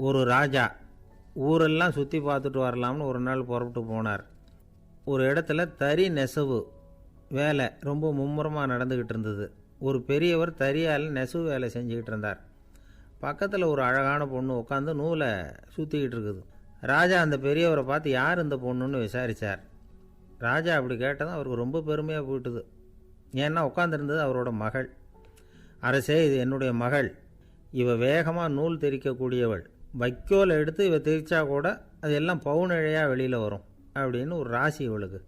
ஒரு ராஜா ஊரெல்லாம் சுற்றி பார்த்துட்டு வரலாம்னு ஒரு நாள் புறப்பட்டு போனார். ஒரு இடத்துல தறி நெசவு வேலை ரொம்ப மும்முரமாக நடந்துக்கிட்டு இருந்தது. ஒரு பெரியவர் தறியால் நெசவு வேலை செஞ்சுக்கிட்டு இருந்தார். பக்கத்தில் ஒரு அழகான பொண்ணு உட்காந்து நூலை சுற்றிக்கிட்டு இருக்குது. ராஜா அந்த பெரியவரை பார்த்து யார் இந்த பொண்ணுன்னு விசாரித்தார். ராஜா அப்படி கேட்டதும் அவருக்கு ரொம்ப பெருமையாக போயிட்டுது. ஏன்னா உட்காந்துருந்தது அவரோட மகள். அரசே, இது என்னுடைய மகள். இவ வேகமாக நூல் தெரிக்கக்கூடியவள். வைக்கோலை எடுத்து இவ தெரிச்சா கூட அது எல்லாம் பவுனிழையாக வெளியில் வரும் அப்படின்னு ஒரு ராசி இவளுக்கு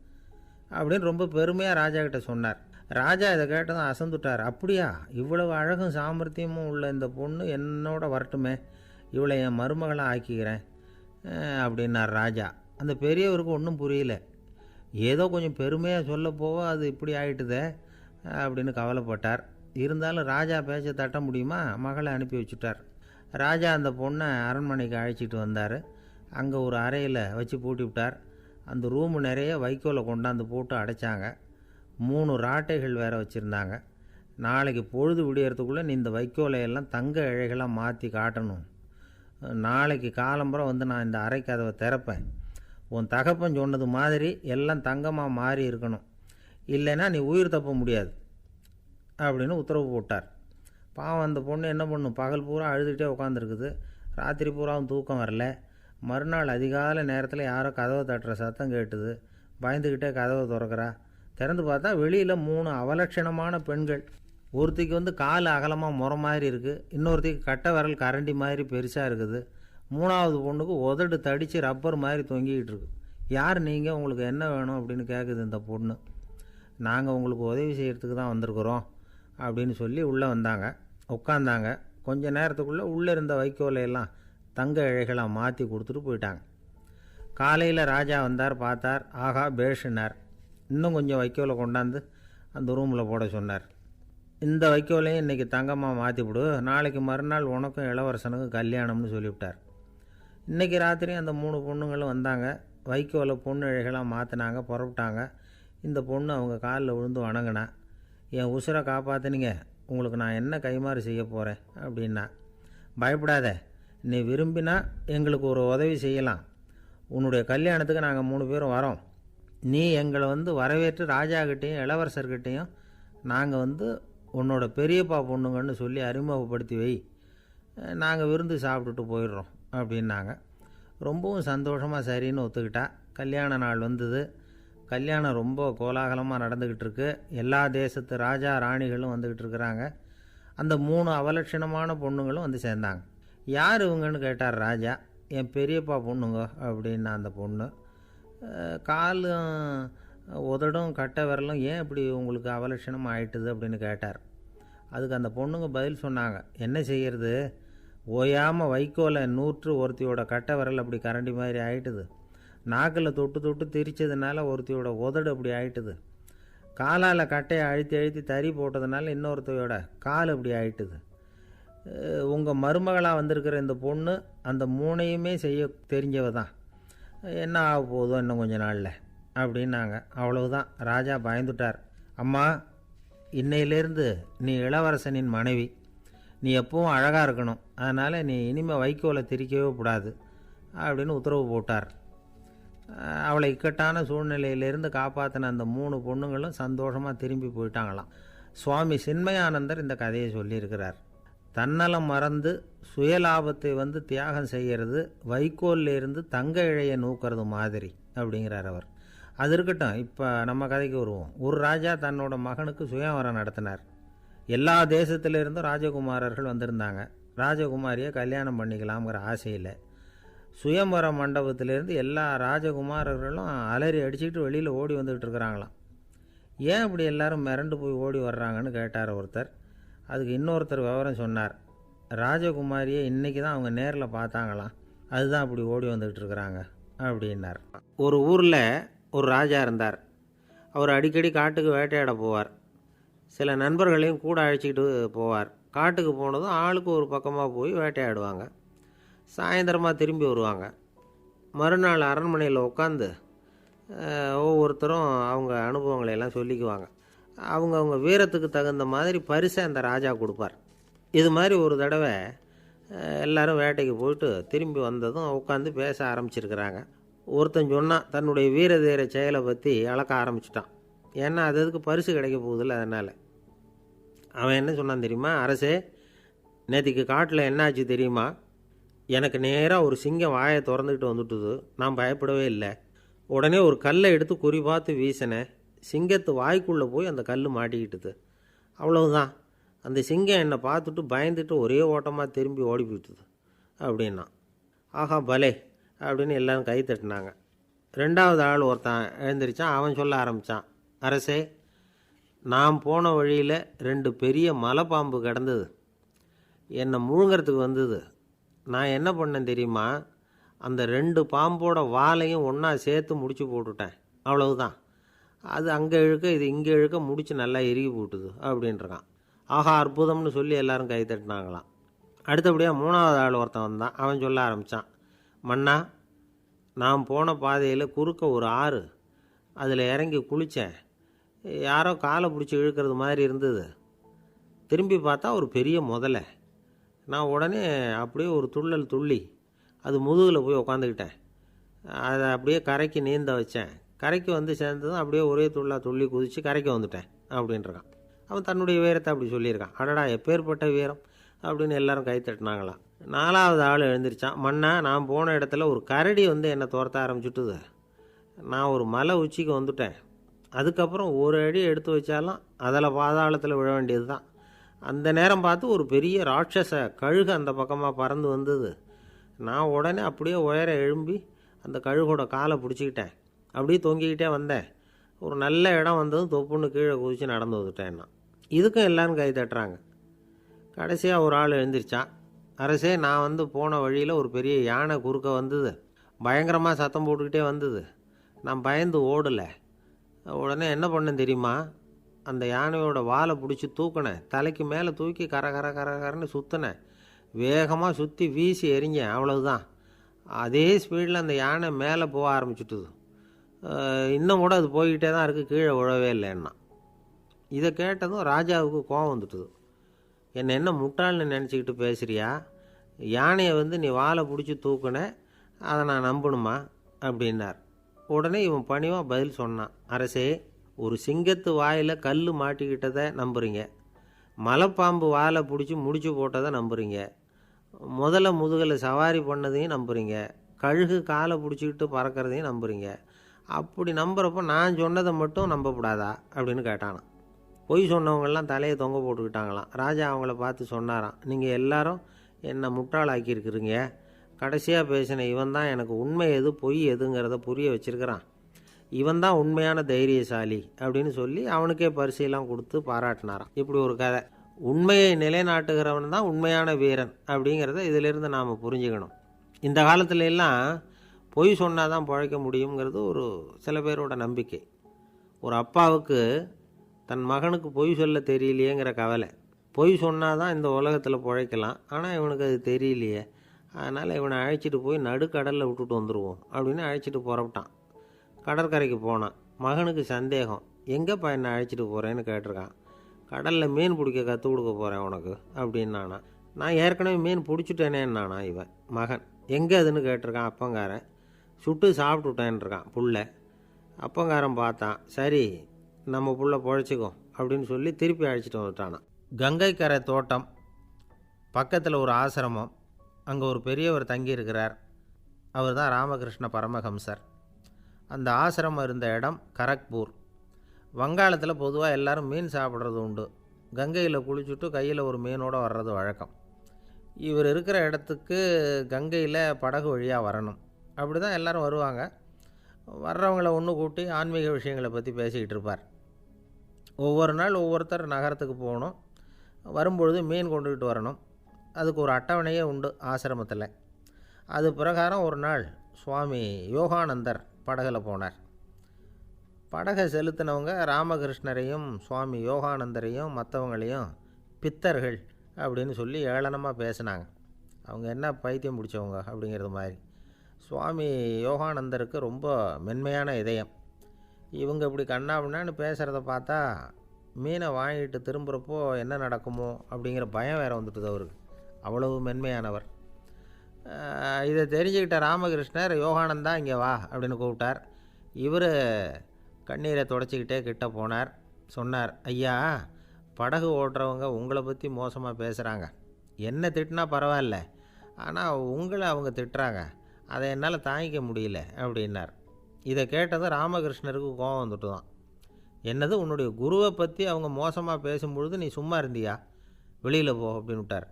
அப்படின்னு ரொம்ப பெருமையாக ராஜா கிட்ட சொன்னார். ராஜா இதை கேட்டதும் அசந்துட்டார். அப்படியா, இவ்வளவு அழகும் சாமர்த்தியமும் உள்ள இந்த பொண்ணு என்னோட வரட்டுமே, இவளை என் மருமகளாக ஆக்கிக்கிறேன் அப்படின்னார் ராஜா. அந்த பெரியவருக்கு ஒன்றும் புரியல. ஏதோ கொஞ்சம் பெருமையாக சொல்ல போக அது இப்படி ஆகிட்டுதே அப்படின்னு கவலைப்பட்டார். இருந்தாலும் ராஜா பேச்ச தட்ட முடியுமா, மகளை அனுப்பி வச்சுட்டார். ராஜா அந்த பொண்ணை அரண்மனைக்கு அழைச்சிட்டு வந்தார். அங்கே ஒரு அறையில் வச்சு பூட்டி விட்டார். அந்த ரூமு நிறைய வைக்கோலை கொண்டாந்து போட்டு அடைச்சாங்க. 3 ராட்டைகள் வேறு வச்சுருந்தாங்க. நாளைக்கு பொழுது விடியறதுக்குள்ளே நீ இந்த வைக்கோலையெல்லாம் தங்க இழைகளாக மாற்றி காட்டணும். நாளைக்கு காலம்புறம் வந்து நான் இந்த அறை கதவை திறப்பேன். உன் தகப்பன் சொன்னது மாதிரி எல்லாம் தங்கமாக மாறி இருக்கணும், இல்லைன்னா நீ உயிர் தப்ப முடியாது அப்படின்னு உத்தரவு போட்டார். பாவம் அந்த பொண்ணு என்ன பண்ணும், பகல் பூரா அழுதுகிட்டே உட்காந்துருக்குது. ராத்திரி பூராவும் தூக்கம் வரல. மறுநாள் அதிகாலை நேரத்தில் யாரோ கதவை தட்டுற சத்தம் கேட்டுது. பயந்துக்கிட்டே கதவை திறக்கிறா. திறந்து பார்த்தா வெளியில் 3 அவலட்சணமான பெண்கள். ஒருத்திக்கு வந்து கால் அகலமாக முறை மாதிரி இருக்குது, இன்னொருத்திக்கு கட்டை விரல் கரண்டி மாதிரி பெருசாக இருக்குது, 3ஆவது பொண்ணுக்கு உதடு தடித்து ரப்பர் மாதிரி தொங்கிக்கிட்டு இருக்கு. யார் நீங்கள், உங்களுக்கு என்ன வேணும் அப்படின்னு கேட்குது இந்த பொண்ணு. நாங்கள் உங்களுக்கு உதவி செய்கிறதுக்கு தான் வந்திருக்குறோம் அப்படின்னு சொல்லி உள்ளே வந்தாங்க. உட்காந்தாங்க. கொஞ்ச நேரத்துக்குள்ளே உள்ளே இருந்த வைக்கோலையெல்லாம் தங்க இழைகளாக மாற்றி கொடுத்துட்டு போயிட்டாங்க. காலையில் ராஜா வந்தார், பார்த்தார். ஆகா பேஷுனார். இன்னும் கொஞ்சம் வைக்கோலை கொண்டாந்து அந்த ரூமில் போட சொன்னார். இந்த வைக்கோலையும் இன்றைக்கி தங்கமாக மாற்றிவிடு, நாளைக்கு மறுநாள் உனக்கும் இளவரசனுக்கும் கல்யாணம்னு சொல்லிவிட்டார். இன்றைக்கி ராத்திரி அந்த 3 பொண்ணுங்களும் வந்தாங்க. வைக்கோலை பொண்ணு இழைகளாக மாற்றினாங்க, புறப்பட்டாங்க. இந்த பொண்ணு அவங்க காலில் விழுந்து வணங்கினா. என் உசுரை காப்பாற்றினீங்க, உங்களுக்கு நான் என்ன கைமாறு செய்ய போகிறேன் அப்படின்னா. பயப்படாத, நீ விரும்பினா எங்களுக்கு ஒரு உதவி செய்யலாம். உன்னுடைய கல்யாணத்துக்கு நாங்கள் 3 பேரும் வரோம். நீ எங்களை வந்து வரவேற்று ராஜாக்கிட்டேயும் இளவரசர்கிட்டையும் நாங்கள் வந்து உன்னோட பெரியப்பா பொண்ணுங்கன்னு சொல்லி அறிமுகப்படுத்தி வை, நாங்கள் விருந்து சாப்பிட்டுட்டு போயிடுறோம் அப்படின்னாங்க. ரொம்பவும் சந்தோஷமாக சரின்னு ஒத்துக்கிட்டா. கல்யாண நாள் வந்தது. கல்யாணம் ரொம்ப கோலாகலமாக நடந்துக்கிட்டு இருக்கு. எல்லா தேசத்து ராஜா ராணிகளும் வந்துக்கிட்டு இருக்கிறாங்க. அந்த 3 அவலட்சணமான பொண்ணுங்களும் வந்து சேர்ந்தாங்க. யார் இவங்கன்னு கேட்டார் ராஜா. என் பெரியப்பா பொண்ணுங்க அப்படின்னா அந்த பொண்ணு. காலும் உதடும் கட்டை விரலும் ஏன் இப்படி உங்களுக்கு அவலட்சணம் ஆயிட்டுது அப்படின்னு கேட்டார். அதுக்கு அந்த பொண்ணுங்க பதில் சொன்னாங்க. என்ன செய்கிறது, ஓயாமல் வைக்கோலை நூற்று ஒருத்தியோட கட்டை விரல் அப்படி கரண்டி மாதிரி ஆயிட்டுது, நாக்கில் தொட்டு தொட்டு திரிச்சதுனால ஒருத்தியோட உதடு அப்படி ஆயிட்டுது, காலால் கட்டையை அழுத்தி அழுத்தி தறி போட்டதுனால இன்னொருத்தையோட கால் அப்படி ஆயிட்டுது. உங்கள் மருமகளாக வந்திருக்கிற இந்த பொண்ணு அந்த 3ஐயுமே செய்ய தெரிஞ்சவ தான். என்ன ஆக போதோ இன்னும் கொஞ்ச நாளில் அப்படின்னாங்க. அவ்வளவுதான். ராஜா பயந்துட்டார். அம்மா, இன்னையிலேருந்து நீ இளவரசனின் மனைவி. நீ எப்பவும் அழகாக இருக்கணும், அதனால் நீ இனிமேல் வைக்கோலை திரிக்கவே கூடாது அப்படின்னு உத்தரவு போட்டார். அவளை இக்கட்டான சூழ்நிலையிலேருந்து காப்பாற்றின அந்த 3 பொண்ணுங்களும் சந்தோஷமாக திரும்பி போயிட்டாங்களாம். சுவாமி சின்மயானந்தர் இந்த கதையை சொல்லியிருக்கிறார். தன்னலம் மறந்து சுயலாபத்தை வந்து தியாகம் செய்கிறது வைக்கோல்லேருந்து தங்க இழையை நூக்கிறது மாதிரி அப்படிங்கிறார் அவர். அது இருக்கட்டும், இப்போ நம்ம கதைக்கு வருவோம். ஒரு ராஜா தன்னோட மகனுக்கு சுயவரம் நடத்தினார். எல்லா தேசத்திலிருந்தும் ராஜகுமாரர்கள் வந்திருந்தாங்க. ராஜகுமாரியை கல்யாணம் பண்ணிக்கலாம்ங்கிற ஆசையில் சுயம்பர மண்டபத்திலேருந்து எல்லா ராஜகுமாரர்களும் அலறி அடிச்சுக்கிட்டு வெளியில் ஓடி வந்துக்கிட்டு இருக்கிறாங்களாம். ஏன் இப்படி எல்லாரும் மிரண்டு போய் ஓடி வர்றாங்கன்னு கேட்டார் ஒருத்தர். அதுக்கு இன்னொருத்தர் விவரம் சொன்னார். ராஜகுமாரியை இன்றைக்கி தான் அவங்க நேரில் பார்த்தாங்களாம், அதுதான் அப்படி ஓடி வந்துக்கிட்டு இருக்கிறாங்க அப்படின்னார். ஒரு ஊரில் ஒரு ராஜா இருந்தார். அவர் அடிக்கடி காட்டுக்கு வேட்டையாட போவார். சில நண்பர்களையும் கூட அழைச்சிக்கிட்டு போவார். காட்டுக்கு போனதும் ஆளுக்கு ஒரு பக்கமாக போய் வேட்டையாடுவாங்க. சாயந்தரமாக திரும்பி வருவாங்க. மறுநாள் அரண்மனையில் உட்காந்து ஒவ்வொருத்தரும் அவங்க அனுபவங்களையெல்லாம் சொல்லிக்குவாங்க. அவங்க வீரத்துக்கு தகுந்த மாதிரி பரிசை அந்த ராஜா கொடுப்பார். இது மாதிரி ஒரு தடவை எல்லோரும் வேட்டைக்கு போயிட்டு திரும்பி வந்ததும் உட்காந்து பேச ஆரம்பிச்சிருக்கிறாங்க. ஒருத்தன் சொன்னான் தன்னுடைய வீரதீர செயலை பற்றி அளக்க ஆரம்பிச்சிட்டான். ஏன்னா அது அதுக்கு பரிசு கிடைக்க போகுதில்ல, அதனால். அவன் என்ன சொன்னான் தெரியுமா? அரசே, நேற்றுக்கு காட்டில் என்னாச்சு தெரியுமா? எனக்கு நேராக ஒரு சிங்கம் வாயை திறந்துக்கிட்டு வந்துட்டுது. நான் பயப்படவே இல்லை. உடனே ஒரு கல்லை எடுத்து குறி பார்த்து வீசினேன். சிங்கத்து வாய்க்குள்ளே போய் அந்த கல் மாட்டிக்கிட்டுது. அவ்வளவுதான். அந்த சிங்கம் என்னை பார்த்துட்டு பயந்துட்டு ஒரே ஓட்டமாக திரும்பி ஓடி போயிட்டுது அப்படின்னா. ஆஹா பலே அப்படின்னு எல்லோரும் கை தட்டினாங்க. ரெண்டாவது ஆள் ஒருத்தன் எழுந்திரிச்சான். அவன் சொல்ல ஆரம்பித்தான், அரசே, நான் போன வழியில் 2 பெரிய மலைப்பாம்பு கிடந்தது. என்னை முழுங்கிறதுக்கு வந்தது. நான் என்ன பண்ணேன் தெரியுமா? அந்த 2 பாம்போட வாலையும் ஒன்றா சேர்த்து முடிச்சு போட்டுட்டேன். அவ்வளவுதான். அது அங்கே இழுக்க இது இங்கே இழுக்க முடிச்சு நல்லா இறுகி போட்டுது அப்படின்றான். ஆஹா அற்புதம்னு சொல்லி எல்லாரும் கை தட்டினாங்களாம். அடுத்தபடியாக 3வது ஆள் ஒருத்தன் வந்தான். அவன் சொல்ல ஆரம்பித்தான், மன்னா, நான் போன பாதையில் குறுக்க ஒரு ஆறு. அதில் இறங்கி குளித்தேன். யாரோ காலை பிடிச்சி இழுக்கிறது மாதிரி இருந்தது. திரும்பி பார்த்தா ஒரு பெரிய முதலை. நான் உடனே அப்படியே ஒரு துள்ளல் துள்ளி அது முதுகில் போய் உக்காந்துக்கிட்டேன். அதை அப்படியே கரைக்கு நீந்த வச்சேன். கரைக்கு வந்து சேர்ந்ததும் அப்படியே ஒரே துள்ளி குதித்து கரைக்கு வந்துட்டேன் அப்படின்றான். அவன் தன்னுடைய வீரத்தை அப்படி சொல்லியிருக்கான். அடடா எப்பேற்பட்ட வீரம் அப்படின்னு எல்லாரும் கை தட்டினாங்களாம். 4வது ஆள் எழுந்திரிச்சான். மன்னா, நான் போன இடத்துல ஒரு கரடி வந்து என்னை துரத்த ஆரம்பிச்சுட்டுது. நான் ஒரு மலை உச்சிக்கு வந்துட்டேன். அதுக்கப்புறம் ஒரு அடி எடுத்து வச்சாலும் அதில் பாதாளத்தில் விழ வேண்டியது தான். அந்த நேரம் பார்த்து ஒரு பெரிய ராட்சச கழுகு அந்த பக்கமாக பறந்து வந்தது. நான் உடனே அப்படியே உயர எழும்பி அந்த கழுகோட காலை பிடிச்சிக்கிட்டேன். அப்படியே தொங்கிக்கிட்டே வந்தேன். ஒரு நல்ல இடம் வந்ததும் தொப்புன்னு கீழே குதித்து நடந்து வந்துட்டேன். நான் இதுக்கும் எல்லோரும் கை தட்டுறாங்க. கடைசியாக ஒரு ஆள் எழுந்திரிச்சான். அரசே, நான் வந்து போன வழியில் ஒரு பெரிய யானை குறுக்க வந்தது. பயங்கரமாக சத்தம் போட்டுக்கிட்டே வந்தது. நான் பயந்து ஓடலை. உடனே என்ன பண்ணேன் தெரியுமா? அந்த யானையோட வாலை பிடிச்சி தூக்கினேன். தலைக்கு மேலே தூக்கி கரன்னு சுற்றினேன். வேகமாக சுற்றி வீசி எறிஞ்சேன். அவ்வளவுதான். அதே ஸ்பீடில் அந்த யானை மேலே போக ஆரம்பிச்சுட்டுது. இன்னும் கூட அது போய்கிட்டே தான் இருக்குது, கீழே விழவே இல்லைன்னா. இதை கேட்டதும் ராஜாவுக்கு கோபம் வந்துட்டுது. என்ன முட்டாள்னு நினச்சிக்கிட்டு பேசுகிறியா? யானையை வந்து நீ வாலை பிடிச்சி தூக்குன, அதை நான் நம்பணுமா அப்படின்னார். உடனே இவன் பணிவாக பதில் சொன்னான். அரசே, ஒரு சிங்கத்து வாயில் கல் மாட்டிக்கிட்டதை நம்புறீங்க. மலைப்பாம்பு வாலை பிடிச்சி முடிச்சு போட்டதை நம்புறீங்க. முதல்ல முதுகில் சவாரி பண்ணதையும் நம்புறீங்க. கழுகு காலை பிடிச்சிக்கிட்டு பறக்கிறதையும் நம்புறீங்க. அப்படி நம்புகிறப்போ நான் சொன்னதை மட்டும் நம்பக்கூடாதா அப்படின்னு கேட்டானான். பொய் சொன்னவங்கெல்லாம் தலையை தொங்க போட்டுக்கிட்டாங்களாம். ராஜா அவங்கள பார்த்து சொன்னாராம், நீங்கள் எல்லாரும் என்னை முட்டாளாக்கியிருக்கிறீங்க. கடைசியாக பேசின இவன் தான் எனக்கு உண்மை எது பொய் எதுங்கிறத புரிய வச்சிருக்கிறான். இவன் தான் உண்மையான தைரியசாலி அப்படின்னு சொல்லி அவனுக்கே பரிசையெல்லாம் கொடுத்து பாராட்டினாராம். இப்படி ஒரு கதை. உண்மையை நிலைநாட்டுகிறவன் தான் உண்மையான வீரன் அப்படிங்கிறத இதிலிருந்து நாம் புரிஞ்சுக்கணும். இந்த காலத்துல எல்லாம் பொய் சொன்னால் தான் பிழைக்க முடியுங்கிறது ஒரு சில பேரோட நம்பிக்கை. ஒரு அப்பாவுக்கு தன் மகனுக்கு பொய் சொல்ல தெரியலையேங்கிற கவலை. பொய் சொன்னால் தான் இந்த உலகத்தில் பிழைக்கலாம், ஆனால் இவனுக்கு அது தெரியலையே, அதனால் இவனை அழைச்சிட்டு போய் நடுக்கடலில் விட்டுட்டு வந்துடுவோம் அப்படின்னு அழைச்சிட்டு புறப்பட்டான். கடற்கரைக்கு போனான். மகனுக்கு சந்தேகம். எங்கேப்பா என்னை அழைச்சிட்டு போகிறேன்னு கேட்டிருக்கான். கடலில் மீன் பிடிக்க கற்றுக் கொடுக்க போகிறேன் உனக்கு அப்படின்னானா. நான் ஏற்கனவே மீன் பிடிச்சிட்டேனேன்னானா இவன் மகன். எங்கே அதுன்னு கேட்டிருக்கான் அப்பங்காரன். சுட்டு சாப்பிட்டுட்டேன்ருக்கான் புள்ள. அப்பங்காரன் பார்த்தான். சரி, நம்ம புள்ள பொழைச்சிக்கும் அப்படின்னு சொல்லி திருப்பி அழைச்சிட்டு வந்துட்டானான். கங்கை கரை தோட்டம் பக்கத்தில் ஒரு ஆசிரமம். அங்கே ஒரு பெரியவர் தங்கியிருக்கிறார். அவர் தான் ராமகிருஷ்ண பரமஹம்சர். அந்த ஆசிரமம் இருந்த இடம் கரக்பூர். வங்காளத்தில் பொதுவாக எல்லோரும் மீன் சாப்பிட்றது உண்டு. கங்கையில் குளிச்சுட்டு கையில் ஒரு மீனோடு வர்றது வழக்கம். இவர் இருக்கிற இடத்துக்கு கங்கையில் படகு வழியாக வரணும். அப்படி தான் எல்லோரும் வருவாங்க. வர்றவங்கள ஒன்று கூட்டி ஆன்மீக விஷயங்களை பற்றி பேசிக்கிட்டு இருப்பார். ஒவ்வொரு நாள் ஒவ்வொருத்தர் நகரத்துக்கு போகணும். வரும்பொழுது மீன் கொண்டுக்கிட்டு வரணும். அதுக்கு ஒரு அட்டவணையே உண்டு ஆசிரமத்தில். அது பிரகாரம் ஒரு நாள் சுவாமி யோகானந்தர் படகில் போனார். படகை செலுத்தினவங்க ராமகிருஷ்ணரையும் சுவாமி யோகானந்தரையும் மற்றவங்களையும் பித்தர்கள் அப்படின்னு சொல்லி ஏளனமாக பேசினாங்க. அவங்க என்ன பைத்தியம் பிடிச்சவங்க அப்படிங்கிறது மாதிரி. சுவாமி யோகானந்தருக்கு ரொம்ப மென்மையான இதயம். இவங்க இப்படி கண்ணாபின்னான்னு பேசுகிறத பார்த்தா மீனை வாங்கிட்டு திரும்புகிறப்போ என்ன நடக்குமோ அப்படிங்கிற பயம் வேறு வந்துட்டுது அவருக்கு. அவ்வளவு மென்மையானவர். இதை தெரிஞ்சுக்கிட்ட ராமகிருஷ்ணர், யோகானந்தா இங்கே வா அப்படின்னு கூப்பிட்டார். இவர் கண்ணீரை துடைச்சிக்கிட்டே கிட்ட போனார். சொன்னார், ஐயா, படகு ஓட்டுறவங்க உங்களை பற்றி மோசமாக பேசுகிறாங்க. என்ன திட்டினா பரவாயில்ல, ஆனால் உங்களை அவங்க திட்டுறாங்க, அதை என்னால் தாங்கிக்க முடியல அப்படின்னார். இதை கேட்டதும் ராமகிருஷ்ணருக்கு கோபம் வந்துட்டு தான். என்னது, உன்னுடைய குருவை பற்றி அவங்க மோசமாக பேசும்பொழுது நீ சும்மா இருந்தியா? வெளியில் போ அப்படின்னு விட்டார்.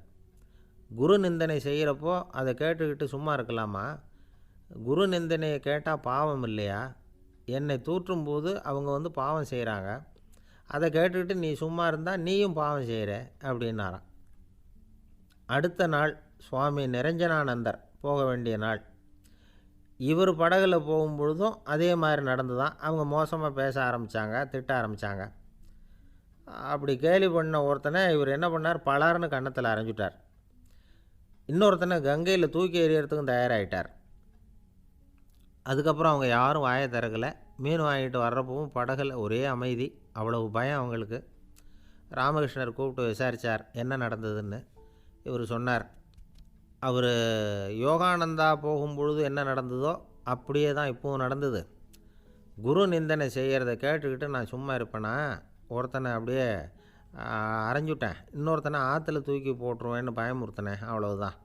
குரு நிந்தனை செய்கிறப்போ அதை கேட்டுக்கிட்டு சும்மா இருக்கலாமா? குரு நிந்தனையை கேட்டால் பாவம் இல்லையா? என்னை தூற்றும் போது அவங்க வந்து பாவம் செய்கிறாங்க, அதை கேட்டுக்கிட்டு நீ சும்மா இருந்தால் நீயும் பாவம் செய்கிற அப்படின்னாராம். அடுத்த நாள் சுவாமி நிரஞ்சனானந்தர் போக வேண்டிய நாள். இவர் படகுல போகும்பொழுதும் அதே மாதிரி நடந்து தான். அவங்க மோசமாக பேச ஆரம்பித்தாங்க, திட்ட ஆரம்பித்தாங்க. அப்படி கேலி பண்ண ஒருத்தனை இவர் என்ன பண்ணார், பலார்னு கன்னத்தில் அரைஞ்சிட்டார். இன்னொருத்தனை கங்கையில் தூக்கி எறியறதுக்கும் தயாராகிட்டார். அதுக்கப்புறம் அவங்க யாரும் வாயை திறக்கலை. மீன் வாங்கிட்டு வர்றப்பவும் படகுல ஒரே அமைதி, அவ்வளவு பயம் அவங்களுக்கு. ராமகிருஷ்ணர் கூப்பிட்டு விசாரித்தார் என்ன நடந்ததுன்னு. இவர் சொன்னார், அவர் யோகானந்தா போகும்பொழுது என்ன நடந்ததோ அப்படியே தான் இப்போவும் நடந்தது. குரு நிந்தனை செய்கிறத கேட்டுக்கிட்டு நான் சும்மா இருப்பேனா? ஒருத்தனை அப்படியே அரைஞ்சுட்டேன், இன்னொருத்தனை ஆற்றுல தூக்கி போட்டுருவேன்னு பயமுறுத்தினேன், அவ்வளவுதான்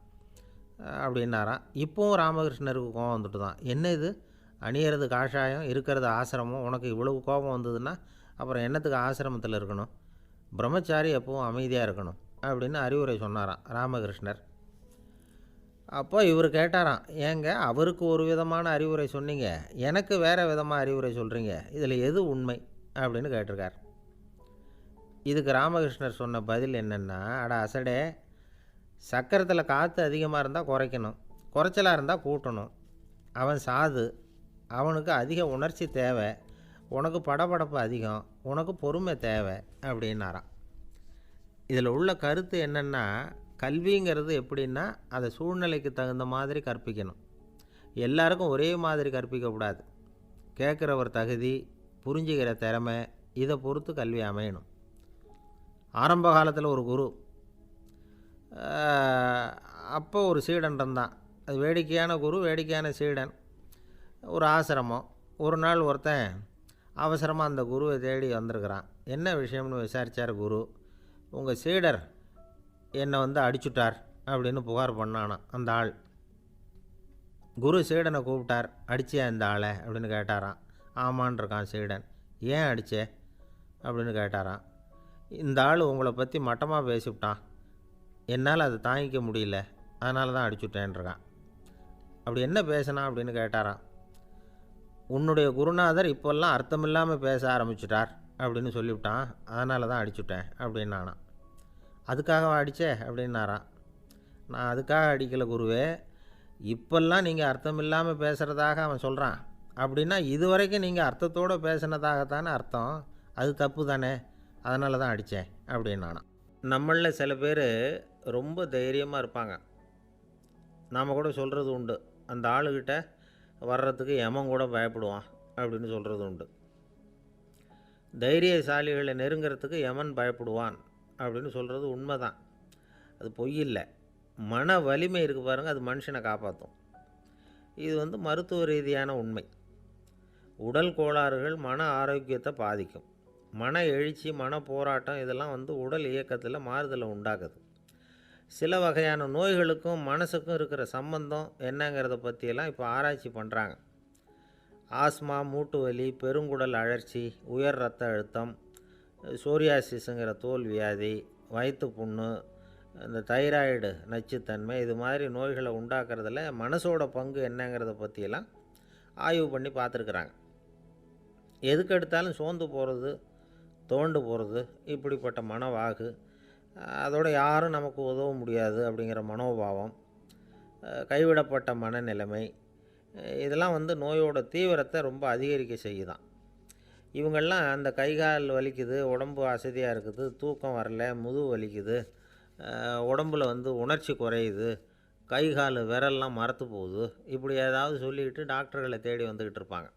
அப்படின்னாராம். இப்போவும் ராமகிருஷ்ணருக்கு கோபம் வந்துட்டு தான். என்ன இது, அணியறது காஷாயம், இருக்கிறது ஆசிரமம், உனக்கு இவ்வளவு கோபம் வந்ததுன்னா அப்புறம் என்னத்துக்கு ஆசிரமத்தில் இருக்கணும்? பிரம்மச்சாரி எப்பவும் அமைதியாக இருக்கணும் அப்படின்னு அறிவுரை சொன்னாராம் ராமகிருஷ்ணர். அப்போ இவர் கேட்டாராம், ஏங்க அவருக்கு ஒரு விதமான அறிவுரை சொன்னீங்க, எனக்கு வேறு விதமாக அறிவுரை சொல்கிறீங்க, இதில் எது உண்மை அப்படின்னு கேட்டிருக்கார். இதுக்கு ராமகிருஷ்ணர் சொன்ன பதில் என்னென்னா, அட அசடே, சக்கரத்தில் காற்று அதிகமாக இருந்தால் குறைக்கணும், குறைச்சலாக இருந்தால் கூட்டணும். அவன் சாது, அவனுக்கு அதிக உணர்ச்சி தேவை, உனக்கு படபடப்பு அதிகம், உனக்கு பொறுமை தேவை அப்படின்னாராம். இதில் உள்ள கருத்து என்னென்னா, கல்விங்கிறது எப்படின்னா அதை சூழ்நிலைக்கு தகுந்த மாதிரி கற்பிக்கணும். எல்லாருக்கும் ஒரே மாதிரி கற்பிக்கக்கூடாது. கேட்குறவர் தகுதி, புரிஞ்சுக்கிற திறமை, இதை பொறுத்து கல்வி அமையணும். ஆரம்ப காலத்தில் ஒரு குரு, அப்போ ஒரு சீடன் இருந்தான். அது வேடிக்கையான குரு, வேடிக்கையான சீடன். ஒரு ஆசிரமம். ஒரு நாள் ஒருத்தன் அவசரமாக அந்த குருவை தேடி வந்திருக்கிறான். என்ன விஷயம்னு விசாரித்தார் குரு. உங்கள் சீடர் என்னை வந்து அடிச்சுட்டார் அப்படின்னு புகார் பண்ணானான் அந்த ஆள். குரு சீடனை கூப்பிட்டார். அடிச்சியா இந்த ஆளை அப்படின்னு கேட்டாரான். ஆமான் இருக்கான் சீடன். ஏன் அடித்தே அப்படின்னு கேட்டாரான். இந்த ஆள் உங்களை பற்றி மட்டமாக பேசிவிட்டான், என்னால் அதை தாங்கிக்க முடியல, அதனால தான் அடிச்சுட்டேன்ருக்கான். அப்படி என்ன பேசினான் அப்படின்னு கேட்டாரான். உன்னுடைய குருநாதர் இப்போல்லாம் அர்த்தமில்லாமல் பேச ஆரம்பிச்சிட்டார் அப்படின்னு சொல்லிவிட்டான், அதனால தான் அடிச்சுட்டேன் அப்படின்னானான். அதுக்காக அடித்தே அப்படின்னாரான். நான் அதுக்காக அடிக்கலை குருவே, இப்போல்லாம் நீங்கள் அர்த்தம் இல்லாமல் பேசுகிறதாக அவன் சொல்கிறான், அப்படின்னா இதுவரைக்கும் நீங்கள் அர்த்தத்தோடு பேசினதாகத்தானே அர்த்தம், அது தப்பு தானே, அதனால தான் அடித்தேன் அப்படின்னானான். நம்மளில் சில பேர் ரொம்ப தைரியமாக இருப்பாங்க. நாம் கூட சொல்கிறது உண்டு, அந்த ஆளுகிட்ட வர்றதுக்கு எமன் கூட பயப்படுவான் அப்படின்னு சொல்கிறது உண்டு. தைரியசாலிகளை நெருங்கிறதுக்கு எமன் பயப்படுவான் அப்படின்னு சொல்கிறது உண்மை தான், அது பொய் இல்லை. மன வலிமை இருக்குது பாருங்கள், அது மனுஷனை காப்பாற்றும். இது வந்து மருத்துவ ரீதியான உண்மை. உடல் கோளாறுகள் மன ஆரோக்கியத்தை பாதிக்கும். மன எழுச்சி, மன போராட்டம் இதெல்லாம் வந்து உடல் இயக்கத்தில் மாறுதலை உண்டாக்குது. சில வகையான நோய்களுக்கும் மனசுக்கும் இருக்கிற சம்பந்தம் என்னங்கிறத பற்றியெல்லாம் இப்போ ஆராய்ச்சி பண்ணுறாங்க. ஆஸ்மா, மூட்டு வலி, பெருங்குடல் அழற்சி, உயர் இரத்த அழுத்தம், சோரியாசிஸுங்கிற தோல் வியாதி, வயிற்று புண்ணு, இந்த தைராய்டு நச்சுத்தன்மை, இது மாதிரி நோய்களை உண்டாக்குறதுல மனசோட பங்கு என்னங்கிறத பற்றியெல்லாம் ஆய்வு பண்ணி பார்த்துருக்குறாங்க. எதுக்கு எடுத்தாலும் சோர்ந்து போகிறது, தோண்டு போகிறது, இப்படிப்பட்ட மனவாகு, அதோட யாரும் நமக்கு உதவ முடியாது அப்படிங்கிற மனோபாவம், கைவிடப்பட்ட மனநிலைமை, இதெல்லாம் வந்து நோயோட தீவிரத்தை ரொம்ப அதிகரிக்க செய்யுதான். இவங்கெல்லாம் அந்த கைகால் வலிக்குது, உடம்பு அசதியாக இருக்குது, தூக்கம் வரல, முதுகு வலிக்குது, உடம்புல வந்து உணர்ச்சி குறையுது, கை கால் விரல்லாம் மரத்து போகுது, இப்படி ஏதாவது சொல்லிக்கிட்டு டாக்டர்களை தேடி வந்துக்கிட்டு இருப்பாங்க.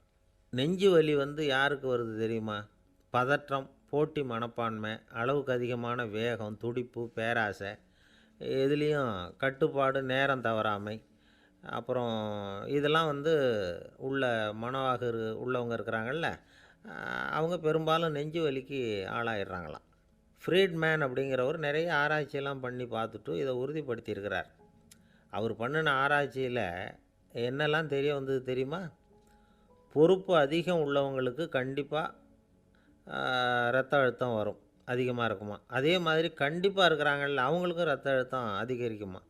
நெஞ்சு வலி வந்து யாருக்கு வருது தெரியுமா? பதற்றம், போட்டி மனப்பான்மை, அளவுக்கு அதிகமான வேகம், துடிப்பு, பேராசை, எதுலேயும் கட்டுப்பாடு, நேரம் தவறாமை, அப்புறம் இதெல்லாம் வந்து உள்ள மனவாகு உள்ளவங்க இருக்கிறாங்கல்ல, அவங்க பெரும்பாலும் நெஞ்சு வலிக்கு ஆளாயிடுறாங்களாம். ஃப்ரீட்மேன் அப்படிங்கிறவர் நிறைய ஆராய்ச்சியெல்லாம் பண்ணி பார்த்துட்டு இதை உறுதிப்படுத்தியிருக்கிறார். அவர் பண்ணின ஆராய்ச்சியில் என்னெல்லாம் தெரிய வந்தது தெரியுமா? பொறுப்பு அதிகம் உள்ளவங்களுக்கு கண்டிப்பாக ரத்த அழுத்தம் வரும், அதிகமாக இருக்குமா. அதே மாதிரி கண்டிப்பாக இருக்கிறாங்கல்ல, அவங்களுக்கும் ரத்த அழுத்தம் அதிகரிக்குமா.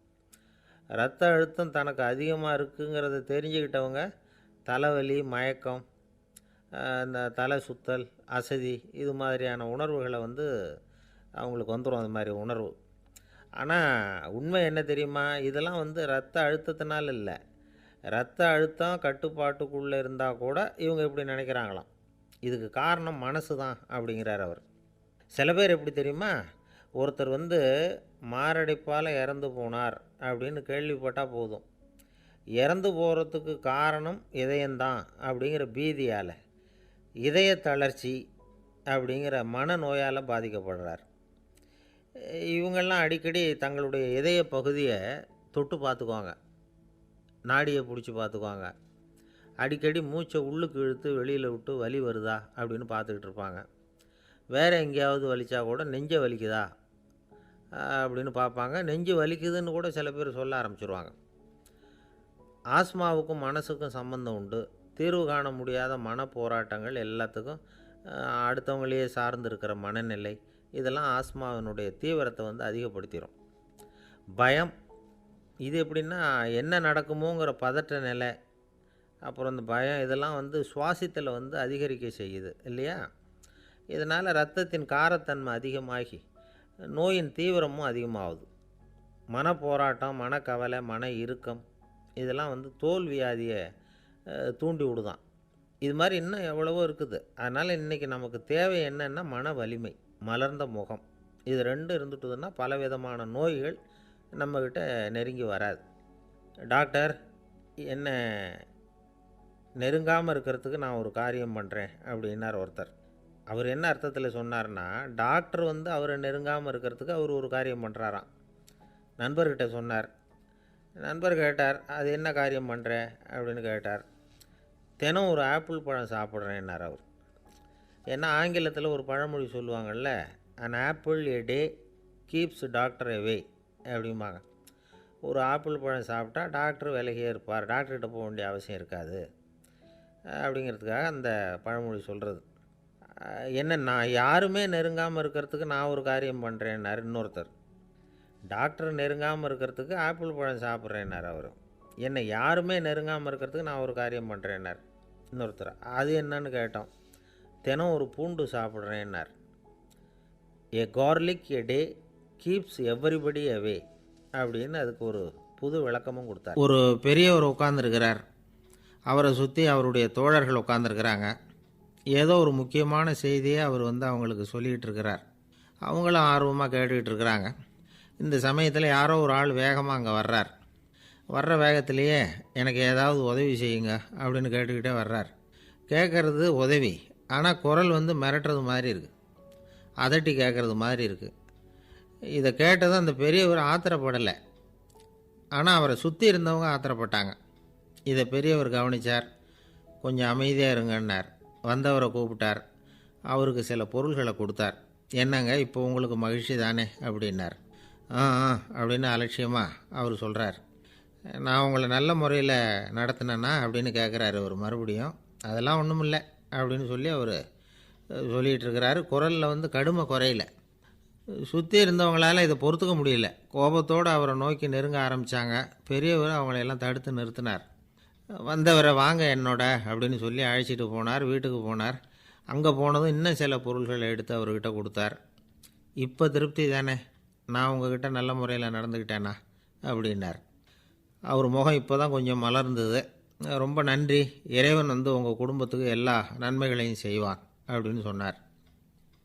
ரத்த அழுத்தம் தனக்கு அதிகமாக இருக்குங்கிறத தெரிஞ்சுக்கிட்டவங்க தலைவலி, மயக்கம், இந்த தலை சுத்தல், அசதி, இது மாதிரியான உணர்வுகளை வந்து அவங்களுக்கு வந்துடும், அது மாதிரி உணர்வு. ஆனால் உண்மை என்ன தெரியுமா? இதெல்லாம் வந்து ரத்த அழுத்தத்தினால இல்லை. ரத்த அழுத்தம் கட்டுப்பாட்டுக்குள்ளே இருந்தால் கூட இவங்க இப்படி நினைக்கிறாங்களாம். இதுக்கு காரணம் மனசு தான் அப்படிங்கிறார் அவர். சில பேர் எப்படி தெரியுமா? ஒருத்தர் வந்து மாரடைப்பால் இறந்து போனார் அப்படின்னு கேள்விப்பட்டால் போதும், இறந்து போகிறதுக்கு காரணம் இதயம்தான் அப்படிங்கிற பீதியால், இதய தளர்ச்சி அப்படிங்கிற மனநோயால் பாதிக்கப்படுறார். இவங்கெல்லாம் அடிக்கடி தங்களுடைய இதய பகுதியை தொட்டு பார்த்துக்குவாங்க, நாடியை பிடிச்சி பார்த்துக்குவாங்க. அடிக்கடி மூச்சை உள்ளுக்கு இழுத்து வெளியில் விட்டு வலி வருதா அப்படின்னு பார்த்துக்கிட்டு இருப்பாங்க. வேறு எங்கேயாவது வலிச்சா கூட நெஞ்சை வலிக்குதா அப்படின்னு பார்ப்பாங்க. நெஞ்சு வலிக்குதுன்னு கூட சில பேர் சொல்ல ஆரம்பிச்சிருவாங்க. ஆஸ்மாவுக்கும் மனசுக்கும் சம்பந்தம் உண்டு. தீர்வு காண முடியாத மன போராட்டங்கள் எல்லாத்துக்கும் அடுத்தவங்களையே சார்ந்து இருக்கிற மனநிலை, இதெல்லாம் ஆஸ்மாவினுடைய தீவிரத்தை வந்து அதிகப்படுத்திடும். பயம், இது எப்படின்னா என்ன நடக்குமோங்கிற பதட்ட நிலை, அப்புறம் இந்த பயம், இதெல்லாம் வந்து சுவாசித்தலை வந்து அதிகரிக்க செய்யுது இல்லையா. இதனால் இரத்தத்தின் காரத்தன்மை அதிகமாகி நோயின் தீவிரமும் அதிகமாகுது. மன போராட்டம், மனக்கவலை, மன இறுக்கம், இதெல்லாம் வந்து தோல் வியாதியை தூண்டி விடுதான். இது மாதிரி இன்னும் எவ்வளவோ இருக்குது. அதனால் இன்றைக்கி நமக்கு தேவை என்னென்னா மன வலிமை, மலர்ந்த முகம். இது ரெண்டும் இருந்துட்டுதுன்னா பலவிதமான நோய்கள் நம்மக்கிட்ட நெருங்கி வராது. டாக்டர், என்ன நெருங்காமல் இருக்கிறதுக்கு நான் ஒரு காரியம் பண்ணுறேன் அப்படின்னார் ஒருத்தர். அவர் என்ன அர்த்தத்தில் சொன்னார்னா, டாக்டர் வந்து அவரை நெருங்காமல் இருக்கிறதுக்கு அவர் ஒரு காரியம் பண்ணுறாராம். நண்பர்கிட்ட சொன்னார். நண்பர் கேட்டார், அது என்ன காரியம் பண்ணுற அப்படின்னு கேட்டார். தினம் ஒரு ஆப்பிள் பழம் சாப்பிட்றேன்னார் அவர். ஏன்னா ஆங்கிலத்தில் ஒரு பழமொழி சொல்லுவாங்கள்ல, an apple a day keeps doctor away அப்படிம்பாங்க. ஒரு ஆப்பிள் பழம் சாப்பிட்டா டாக்டர் விலகியே இருப்பார், டாக்டர்கிட்ட போக வேண்டிய அவசியம் இருக்காது அப்படிங்கிறதுக்காக அந்த பழமொழி சொல்கிறது. என்ன, நான் யாருமே நெருங்காமல் இருக்கிறதுக்கு நான் ஒரு காரியம் பண்ணுறேன்னார் இன்னொருத்தர். டாக்டர் நெருங்காமல் இருக்கிறதுக்கு ஆப்பிள் பழம் சாப்பிட்றேன்னார் அவர். என்னை யாருமே நெருங்காமல் இருக்கிறதுக்கு நான் ஒரு காரியம் பண்ணுறேன்னார் இன்னொருத்தர். அது என்னன்னு கேட்டோம். தினம் ஒரு பூண்டு சாப்பிட்றேன்னார். ஏ கார்லிக் எ டே கீப்ஸ் எவ்ரிபடி அவே அப்படின்னு அதுக்கு ஒரு புது விளக்கமும் கொடுத்தார். ஒரு பெரியவர் உட்காந்துருக்கிறார். அவரை சுற்றி அவருடைய தோழர்கள் உட்காந்துருக்கிறாங்க. ஏதோ ஒரு முக்கியமான செய்தியை அவர் வந்து அவங்களுக்கு சொல்லிகிட்டு இருக்கிறார். அவங்களும் ஆர்வமாக கேட்டுக்கிட்டு இருக்கிறாங்க. இந்த சமயத்தில் யாரோ ஒரு ஆள் வேகமாக அங்கே வர்றார். வர்ற வேகத்திலேயே எனக்கு ஏதாவது உதவி செய்யுங்க அப்படின்னு கேட்டுக்கிட்டே வர்றார். கேட்குறது உதவி, ஆனால் குரல் வந்து மிரட்டுறது மாதிரி இருக்குது, அதட்டி கேட்குறது மாதிரி இருக்குது. இதை கேட்டதும் அந்த பெரியவர் ஆத்திரப்படலை, ஆனால் அவரை சுற்றி இருந்தவங்க ஆத்திரப்பட்டாங்க. இதை பெரியவர் கவனித்தார். கொஞ்சம் அமைதியாக இருங்கன்னார். வந்தவரை கூப்பிட்டார். அவருக்கு சில பொருள்களை கொடுத்தார். என்னங்க, இப்போ உங்களுக்கு மகிழ்ச்சி தானே அப்படின்னார். ஆ அப்படின்னு அலட்சியமாக அவர் சொல்கிறார். நான் உங்களை நல்ல முறையில் நடத்தினேன்னா அப்படின்னு கேட்குறாரு அவர் மறுபடியும். அதெல்லாம் ஒன்றும் இல்லை அப்படின்னு சொல்லி அவர் சொல்லிகிட்டு இருக்கிறாரு. குரலில் வந்து கடுமை குறையில. சுற்றி இருந்தவங்களால் இதை பொறுத்துக்க முடியல. கோபத்தோடு அவரை நோக்கி நெருங்க ஆரம்பித்தாங்க. பெரியவர் அவங்களையெல்லாம் தடுத்து நிறுத்தினார். வந்தவரை வாங்க என்னோட அப்படின்னு சொல்லி அழைச்சிட்டு போனார். வீட்டுக்கு போனார். அங்கே போனதும் இன்னும் சில பொருள்களை எடுத்து அவர்கிட்ட கொடுத்தார். இப்போ திருப்தி தானே, நான் உங்ககிட்ட நல்ல முறையில் நடந்துக்கிட்டேனா அப்படின்னார். அவர் முகம் இப்போ தான் கொஞ்சம் மலர்ந்தது. ரொம்ப நன்றி, இறைவன் வந்து உங்கள் குடும்பத்துக்கு எல்லா நன்மைகளையும் செய்வான் அப்படின்னு சொன்னார்.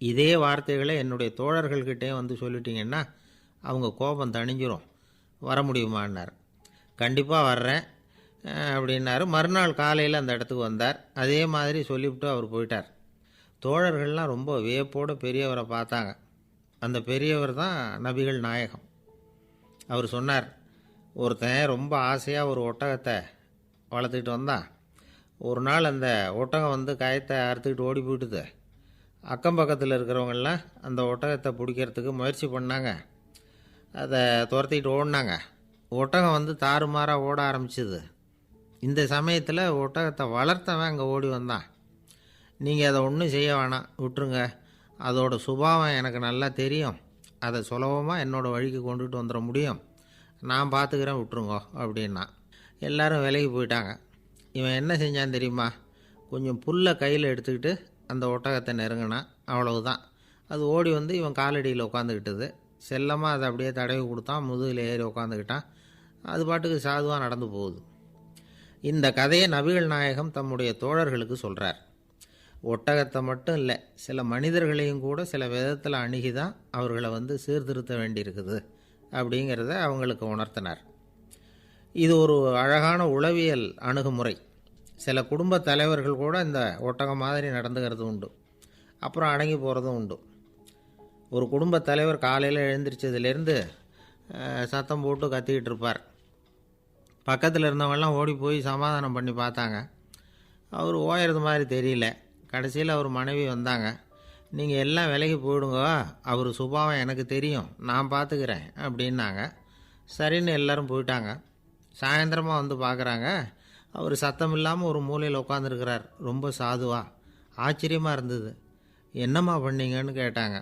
இதே வார்த்தைகளை என்னுடைய தோழர்கள்கிட்டையும் வந்து சொல்லிட்டீங்கன்னா அவங்க கோபம் தணிஞ்சிரும், வர முடியுமான்னார். கண்டிப்பாக வர்றேன் அப்படின்னாரு. மறுநாள் காலையில் அந்த இடத்துக்கு வந்தார். அதே மாதிரி சொல்லிவிட்டு அவர் போயிட்டார். தோழர்கள்லாம் ரொம்ப வியப்போடு பெரியவரை பார்த்தாங்க. அந்த பெரியவர் தான் நபிகள் நாயகம். அவர் சொன்னார், ஒருத்தன் ரொம்ப ஆசையாக ஒரு ஒட்டகத்தை வளர்த்துக்கிட்டு வந்தான். ஒரு நாள் அந்த ஒட்டகம் வந்து கயத்தை அறுத்துக்கிட்டு ஓடி போயிட்டுது. அக்கம் பக்கத்தில் இருக்கிறவங்கெல்லாம் அந்த ஒட்டகத்தை பிடிக்கிறதுக்கு முயற்சி பண்ணாங்க. அதை துரத்திக்கிட்டு ஓடினாங்க. ஒட்டகம் வந்து தாறுமாறாக ஓட ஆரம்பிச்சிது. இந்த சமயத்தில் ஒட்டகத்தை வளர்த்தவன் அங்கே ஓடி வந்தான். நீங்கள் அதை ஒன்றும் செய்ய வேணாம், விட்டுருங்க. அதோட சுபாவம் எனக்கு நல்லா தெரியும். அதை சுலபமாக என்னோடய வழிக்கு கொண்டுட்டு வந்துட முடியும். நான் பார்த்துக்கிறேன், விட்டுருங்கோ அப்படின்னா. எல்லோரும் விலைக்கு போயிட்டாங்க. இவன் என்ன செஞ்சான் தெரியுமா? கொஞ்சம் புல்லை கையில் எடுத்துக்கிட்டு அந்த ஒட்டகத்தை நெருங்கினான். அவ்வளவுதான். அது ஓடி வந்து இவன் காலடியில் உட்காந்துக்கிட்டது. செல்லமாக அதை அப்படியே தடவி கொடுத்தான். முதுகில் ஏறி உட்காந்துக்கிட்டான். அது பாட்டுக்கு சாதுவாக நடந்து போகுது. இந்த கதையை நபிகள் நாயகம் தம்முடைய தோழர்களுக்கு சொல்கிறார். ஒட்டகத்தை மட்டும் இல்லை, சில மனிதர்களையும் கூட சில விதத்தில் அணுகி தான் அவர்களை வந்து சீர்திருத்த வேண்டியிருக்குது அப்படிங்கிறத அவங்களுக்கு உணர்த்தினார். இது ஒரு அழகான உளவியல் அணுகுமுறை. சில குடும்ப தலைவர்கள் கூட இந்த ஒட்டகம் மாதிரி நடந்துக்கிறது உண்டு. அப்புறம் அடங்கி போகிறதும் உண்டு. ஒரு குடும்ப தலைவர் காலையில் எழுந்திரிச்சதுலேருந்து சத்தம் போட்டு கத்திக்கிட்டு இருப்பார். பக்கத்தில் இருந்தவங்கெல்லாம் ஓடி போய் சமாதானம் பண்ணி பார்த்தாங்க. அவர் ஓயறது மாதிரி தெரியல. கடைசியில் அவர் மனைவி வந்தாங்க. நீங்கள் எல்லாம் விலகி போயிடுங்க, அவர் சுபாவம் எனக்கு தெரியும், நான் பார்த்துக்கிறேன் அப்படின்னாங்க. சரின்னு எல்லோரும் போயிட்டாங்க. சாயந்தரமாக வந்து பார்க்குறாங்க, அவர் சத்தம் இல்லாமல் ஒரு மூலையில் உட்காந்துருக்கிறார். ரொம்ப சாதுவா. ஆச்சரியமாக இருந்தது. என்னம்மா பண்ணீங்கன்னு கேட்டாங்க.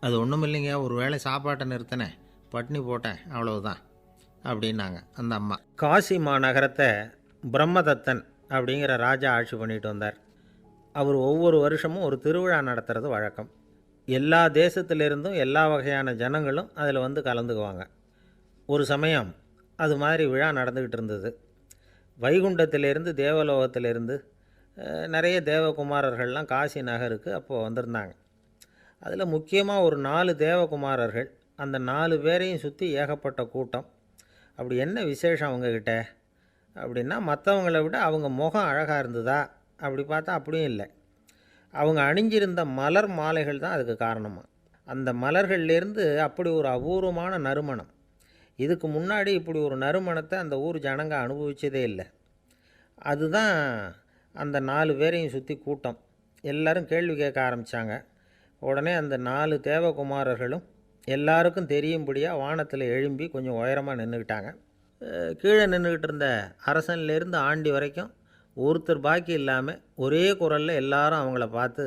அது ஒன்றும் இல்லைங்க, ஒரு வேளை சாப்பாட்டை நிறுத்தினேன், பட்னி போட்டேன், அவ்வளவுதான் அப்படின்னாங்க அந்த அம்மா. காசி மாநகரத்தை பிரம்மதத்தன் அப்படிங்கிற ராஜா ஆட்சி பண்ணிட்டு வந்தார். அவர் ஒவ்வொரு வருஷமும் ஒரு திருவிழா நடத்துறது வழக்கம். எல்லா தேசத்திலிருந்தும் எல்லா வகையான ஜனங்களும் அதில் வந்து கலந்துக்குவாங்க. ஒரு சமயம் அது மாதிரி விழா நடந்துக்கிட்டு இருந்தது. வைகுண்டத்திலேருந்து தேவலோகத்திலேருந்து நிறைய தேவகுமாரர்கள்லாம் காசி நகருக்கு அப்போது வந்திருந்தாங்க. அதில் முக்கியமாக ஒரு 4 தேவகுமாரர்கள். அந்த 4 பேரையும் சுற்றி ஏகப்பட்ட கூட்டம். அப்படி என்ன விசேஷம் அவங்கக்கிட்ட அப்படின்னா, மற்றவங்கள விட அவங்க முகம் அழகாக இருந்ததா அப்படி பார்த்தா அப்படியும் இல்லை. அவங்க அணிஞ்சிருந்த மலர் மாலைகள் தான் அதுக்கு காரணமாக. அந்த மலர்கள்லேருந்து அப்படி ஒரு அபூர்வமான நறுமணம். இதுக்கு முன்னாடி இப்படி ஒரு நறுமணத்தை அந்த ஊர் ஜனங்க அனுபவிச்சதே இல்லை. அதுதான் அந்த 4 பேரையும் சுற்றி கூட்டம். எல்லோரும் கேள்வி கேட்க ஆரம்பித்தாங்க. உடனே அந்த 4 தேவகுமாரர்களும் எல்லாருக்கும் தெரியும்படியாக வானத்தில் எழும்பி கொஞ்சம் உயரமாக நின்றுக்கிட்டாங்க. கீழே நின்றுக்கிட்டு இருந்த அரசன்லேருந்து ஆண்டி வரைக்கும் ஒருத்தர் பாக்கி இல்லாமல் ஒரே குரலில் எல்லாரும் அவங்கள பார்த்து,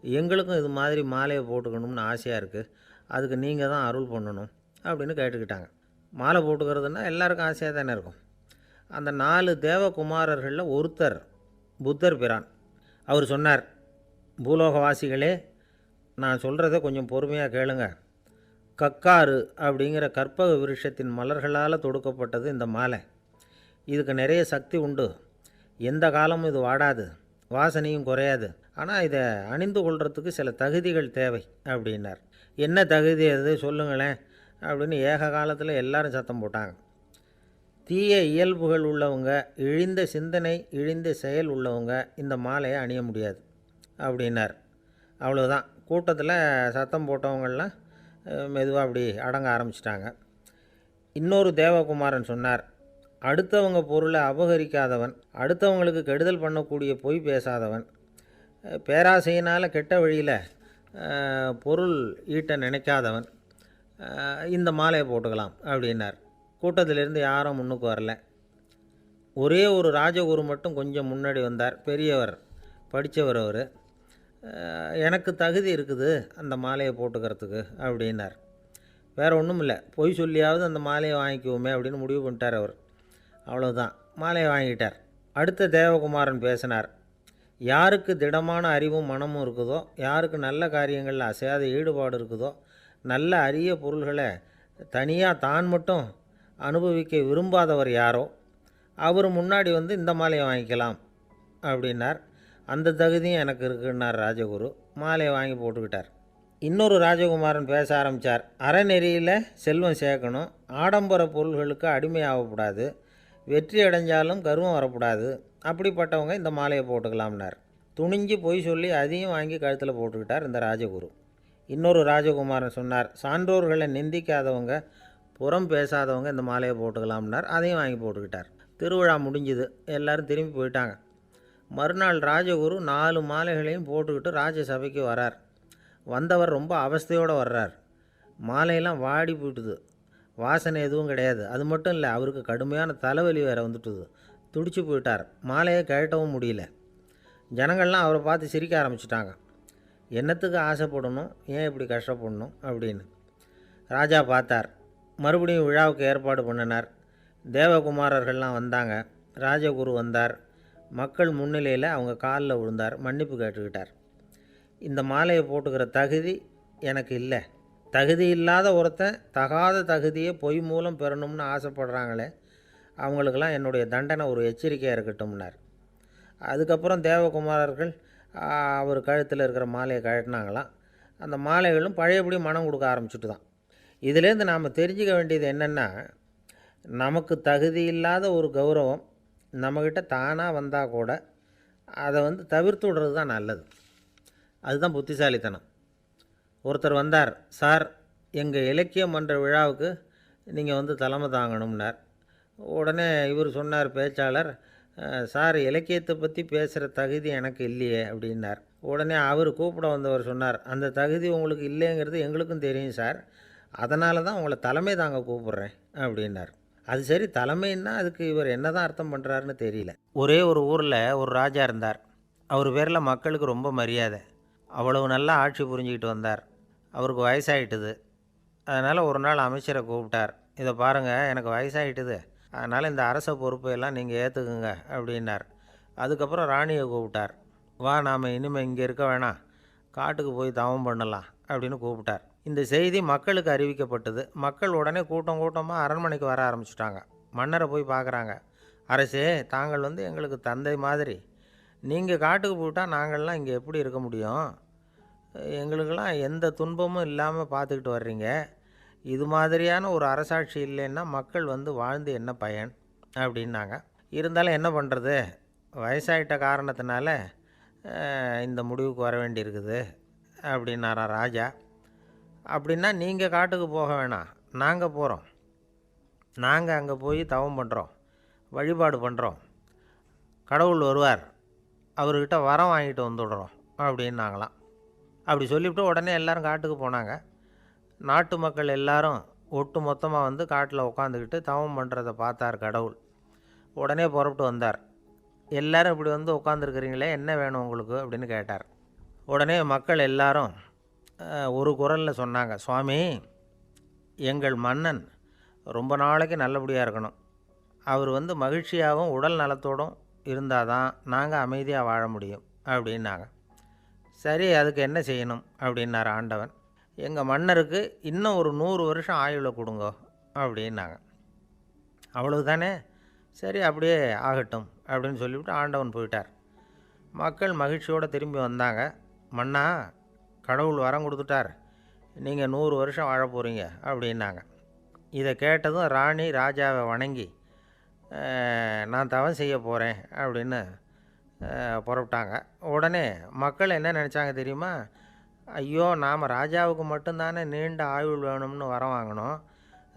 எங்களுக்கும் இது மாதிரி மாலையை போட்டுக்கணும்னு ஆசையாக இருக்குது, அதுக்கு நீங்கள் தான் அருள் பண்ணணும் அப்படின்னு கேட்டுக்கிட்டாங்க. மாலை போட்டுக்கிறதுனா எல்லாருக்கும் ஆசையாக தானே இருக்கும். அந்த 4 தேவகுமாரர்களில் ஒருத்தர் புத்தர் பிரான். அவர் சொன்னார், பூலோகவாசிகளே, நான் சொல்கிறத கொஞ்சம் பொறுமையாக கேளுங்க. கக்காரு அப்படிங்கிற கற்பக விருஷத்தின் மலர்களால் தொடுக்கப்பட்டது இந்த மாலை. இதுக்கு நிறைய சக்தி உண்டு. எந்த காலமும் இது வாடாது, வாசனையும் குறையாது. ஆனால் இதை அணிந்து கொள்கிறதுக்கு சில தகுதிகள் தேவை அப்படின்னார். என்ன தகுதி அது சொல்லுங்களேன் அப்படின்னு ஏக காலத்தில் எல்லாரும் சத்தம் போட்டாங்க. தீய இயல்புகள் உள்ளவங்க, இழிந்த சிந்தனை, இழிந்த செயல் உள்ளவங்க இந்த மாலையை அணிய முடியாது அப்படின்னார். அவ்வளோதான். கூட்டத்தில் சத்தம் போட்டவங்கள்லாம் மெதுவாக அப்படி அடங்க ஆரம்பிச்சிட்டாங்க. இன்னொரு தேவகுமாரன் சொன்னார், அடுத்தவங்க பொருளை அபகரிக்காதவன், அடுத்தவங்களுக்கு கெடுதல் பண்ணக்கூடிய பொய் பேசாதவன், பேராசையினால் கெட்ட வழியில் பொருள் ஈட்ட நினைக்காதவன் இந்த மாலையை போட்டுக்கலாம் அப்படின்னார். கூட்டத்திலேருந்து யாரும் முன்னுக்கு வரல. ஒரே ஒரு ராஜகுரு மட்டும் கொஞ்சம் முன்னாடி வந்தார். பெரியவர், படித்தவர். அவர், எனக்கு தகுதி இருக்குது அந்த மாலையை போட்டுக்கிறதுக்கு அப்படின்னார். வேறு ஒன்றும் இல்லை, பொய் சொல்லியாவது அந்த மாலையை வாங்கிக்குவோமே அப்படின்னு முடிவு பண்ணிட்டார் அவர். அவ்வளோதான், மாலையை வாங்கிட்டார். அடுத்த தேவகுமாரன் பேசினார். யாருக்கு திடமான அறிவும் மனமும் இருக்குதோ, யாருக்கு நல்ல காரியங்களில் அசையாத ஈடுபாடு இருக்குதோ, நல்ல அரிய பொருள்களை தனியாக தான் மட்டும் அனுபவிக்க விரும்பாதவர் யாரோ அவர் முன்னாடி வந்து இந்த மாலையை வாங்கிக்கலாம் அப்படின்னார். அந்த தகுதியும் எனக்கு இருக்குன்னார் ராஜகுரு. மாலையை வாங்கி போட்டுக்கிட்டார். இன்னொரு ராஜகுமாரன் பேச ஆரம்பித்தார். அறநெறியில் செல்வம் சேர்க்கணும், ஆடம்பர பொருள்களுக்கு அடிமையாகக்கூடாது, வெற்றி அடைஞ்சாலும் கர்வம் வரக்கூடாது, அப்படிப்பட்டவங்க இந்த மாலையை போட்டுக்கலாம்னார். துணிஞ்சு பொய் சொல்லி அதையும் வாங்கி கழுத்தில் போட்டுக்கிட்டார் இந்த ராஜகுரு. இன்னொரு ராஜகுமாரன் சொன்னார், சான்றோர்களை நிந்திக்காதவங்க, புறம் பேசாதவங்க இந்த மாலையை போட்டுக்கலாம்னார். அதையும் வாங்கி போட்டுக்கிட்டார். திருவிழா முடிஞ்சுது. எல்லோரும் திரும்பி போயிட்டாங்க. மறுநாள் ராஜகுரு 4 மாலைகளையும் போட்டுக்கிட்டு ராஜசபைக்கு வரார். வந்தவர் ரொம்ப அவஸ்தையோடு வர்றார். மாலையெல்லாம் வாடி போயிட்டுது. வாசனை எதுவும் கிடையாது. அது மட்டும் இல்லை, அவருக்கு கடுமையான தலைவலி வேறு வந்துட்டுது. துடிச்சு போயிட்டார். மாலையை கழட்டவும் முடியல. ஜனங்கள்லாம் அவரை பார்த்து சிரிக்க ஆரம்பிச்சிட்டாங்க. என்னத்துக்கு ஆசைப்படணும், ஏன் இப்படி கஷ்டப்படணும் அப்படின்னு. ராஜா பார்த்தார். மறுபடியும் விழாவுக்கு ஏற்பாடு பண்ணினார். தேவகுமாரர்கள்லாம் வந்தாங்க. ராஜகுரு வந்தார். மக்கள் முன்னிலையில் அவங்க காலில் விழுந்தார். மன்னிப்பு கேட்டுக்கிட்டார். இந்த மாலையை போட்டுக்கிற தகுதி எனக்கு இல்லை. தகுதி இல்லாத ஒருத்தன் தகாத தகுதியை பொய் மூலம் பெறணும்னு ஆசைப்படுறாங்களே, அவங்களுக்கெல்லாம் என்னுடைய தண்டனை ஒரு எச்சரிக்கையாக இருக்கட்டும்னார். அதுக்கப்புறம் தேவகுமாரர்கள் அவர் கழுத்தில் இருக்கிற மாலையை கழட்டினாங்களாம். அந்த மாலைகளும் பழையபடி மனம் கொடுக்க ஆரம்பிச்சுட்டு தான். இதுலேருந்து நாம் தெரிஞ்சுக்க வேண்டியது என்னென்னா, நமக்கு தகுதி இல்லாத ஒரு கௌரவம் நம்மக்கிட்ட தானாக வந்தால் கூட அதை தவிர்த்து விடுறது தான் நல்லது. அதுதான் புத்திசாலித்தனம். ஒருத்தர் வந்தார். சார், எங்கள் இலக்கிய மன்ற விழாவுக்கு நீங்கள் தலைமை தாங்கணும்னார். உடனே இவர் சொன்னார், பேச்சாளர், சார், இலக்கியத்தை பற்றி பேசுகிற தகுதி எனக்கு இல்லையே அப்படின்னார். உடனே அவர் கூப்பிட வந்தவர் சொன்னார், அந்த தகுதி உங்களுக்கு இல்லைங்கிறது எங்களுக்கும் தெரியும் சார், அதனால தான் உங்களை தலைமை தாங்க கூப்பிட்றேன் அப்படின்னார். அது சரி, தலைமைன்னா அதுக்கு இவர் என்ன தான் அர்த்தம் பண்ணுறாருன்னு தெரியல. ஒரே ஒரு ஊரில் ஒரு ராஜா இருந்தார். அவர் பேரில் மக்களுக்கு ரொம்ப மரியாதை. அவ்வளவு நல்லா ஆட்சி புரிஞ்சுக்கிட்டு வந்தார். அவருக்கு வயசாகிட்டுது. அதனால் ஒரு நாள் அமைச்சரை கூப்பிட்டார். இதை பாருங்கள், எனக்கு வயசாகிட்டுது, அதனால் இந்த அரச பொறுப்பையெல்லாம் நீங்கள் ஏற்றுக்குங்க அப்படின்னார். அதுக்கப்புறம் ராணியை கூப்பிட்டார். வா, நாம் இனிமேல் இங்கே இருக்க வேணாம், காட்டுக்கு போய் தவம் பண்ணலாம் அப்படின்னு கூப்பிட்டார். இந்த செய்தி மக்களுக்கு அறிவிக்கப்பட்டது. மக்கள் உடனே கூட்டம் கூட்டமாக அரண்மனைக்கு வர ஆரம்பிச்சிட்டாங்க. மன்னரை போய் பார்க்குறாங்க. அரசே, தாங்கள் எங்களுக்கு தந்தை மாதிரி. நீங்கள் காட்டுக்கு போயிட்டால் நாங்கள்லாம் இங்கே எப்படி இருக்க முடியும்? எங்களுக்கெல்லாம் எந்த துன்பமும் இல்லாமல் பார்த்துக்கிட்டு வர்றீங்க. இது மாதிரியான ஒரு அரசாட்சி இல்லைன்னா மக்கள் வாழ்ந்து என்ன பயன் அப்படின்னாங்க. இருந்தாலும் என்ன பண்ணுறது, வயசாகிட்ட காரணத்தினால இந்த முடிவுக்கு வர வேண்டியிருக்குது அப்படின்னாராம் ராஜா. அப்படின்னா நீங்கள் காட்டுக்கு போக வேணாம், நாங்கள் போகிறோம். நாங்கள் அங்கே போய் தவம் பண்ணுறோம், வழிபாடு பண்ணுறோம். கடவுள் வருவார், அவர்கிட்ட வரம் வாங்கிட்டு வந்துடுறோம் அப்படின்னாங்களாம். அப்படி சொல்லிவிட்டு உடனே எல்லோரும் காட்டுக்கு போனாங்க. நாட்டு மக்கள் எல்லாரும் ஒட்டு மொத்தமாக காட்டில் உட்காந்துக்கிட்டு தவம் பண்ணுறதை பார்த்தார் கடவுள். உடனே புறப்பட்டு வந்தார். எல்லோரும் இப்படி உட்காந்துருக்குறீங்களே, என்ன வேணும் உங்களுக்கு அப்படின்னு கேட்டார். உடனே மக்கள் எல்லாரும் ஒரு குரலில் சொன்னாங்க, சுவாமி, எங்கள் மன்னன் ரொம்ப நாளைக்கு நல்லபடியாக இருக்கணும். அவர் மகிழ்ச்சியாகவும் உடல் நலத்தோடும் இருந்தால் தான் நாங்கள் அமைதியாக வாழ முடியும் அப்படின்னாங்க. சரி, அதுக்கு என்ன செய்யணும் அப்படின்னார் ஆண்டவன். எங்கள் மன்னருக்கு இன்னும் ஒரு 100 வருஷம் ஆயுளை கொடுங்க அப்படின்னாங்க. அவ்வளவு தானே, சரி அப்படியே ஆகட்டும் அப்படின்னு சொல்லிவிட்டு ஆண்டவன் போயிட்டார். மக்கள் மகிழ்ச்சியோடு திரும்பி வந்தாங்க. மன்னா, கடவுள் வரம் கொடுத்துட்டார், நீங்கள் 100 வருஷம் வாழ போகிறீங்க அப்படின்னாங்க. இதை கேட்டதும் ராணி ராஜாவை வணங்கி, நான் தவம் செய்ய போகிறேன் அப்படின்னு புறப்பட்டாங்க. உடனே மக்கள் என்ன நினச்சாங்க தெரியுமா? ஐயோ, நாம் ராஜாவுக்கு மட்டும்தானே நீண்ட ஆயுள் வேணும்னு வரம் வாங்கினோம்,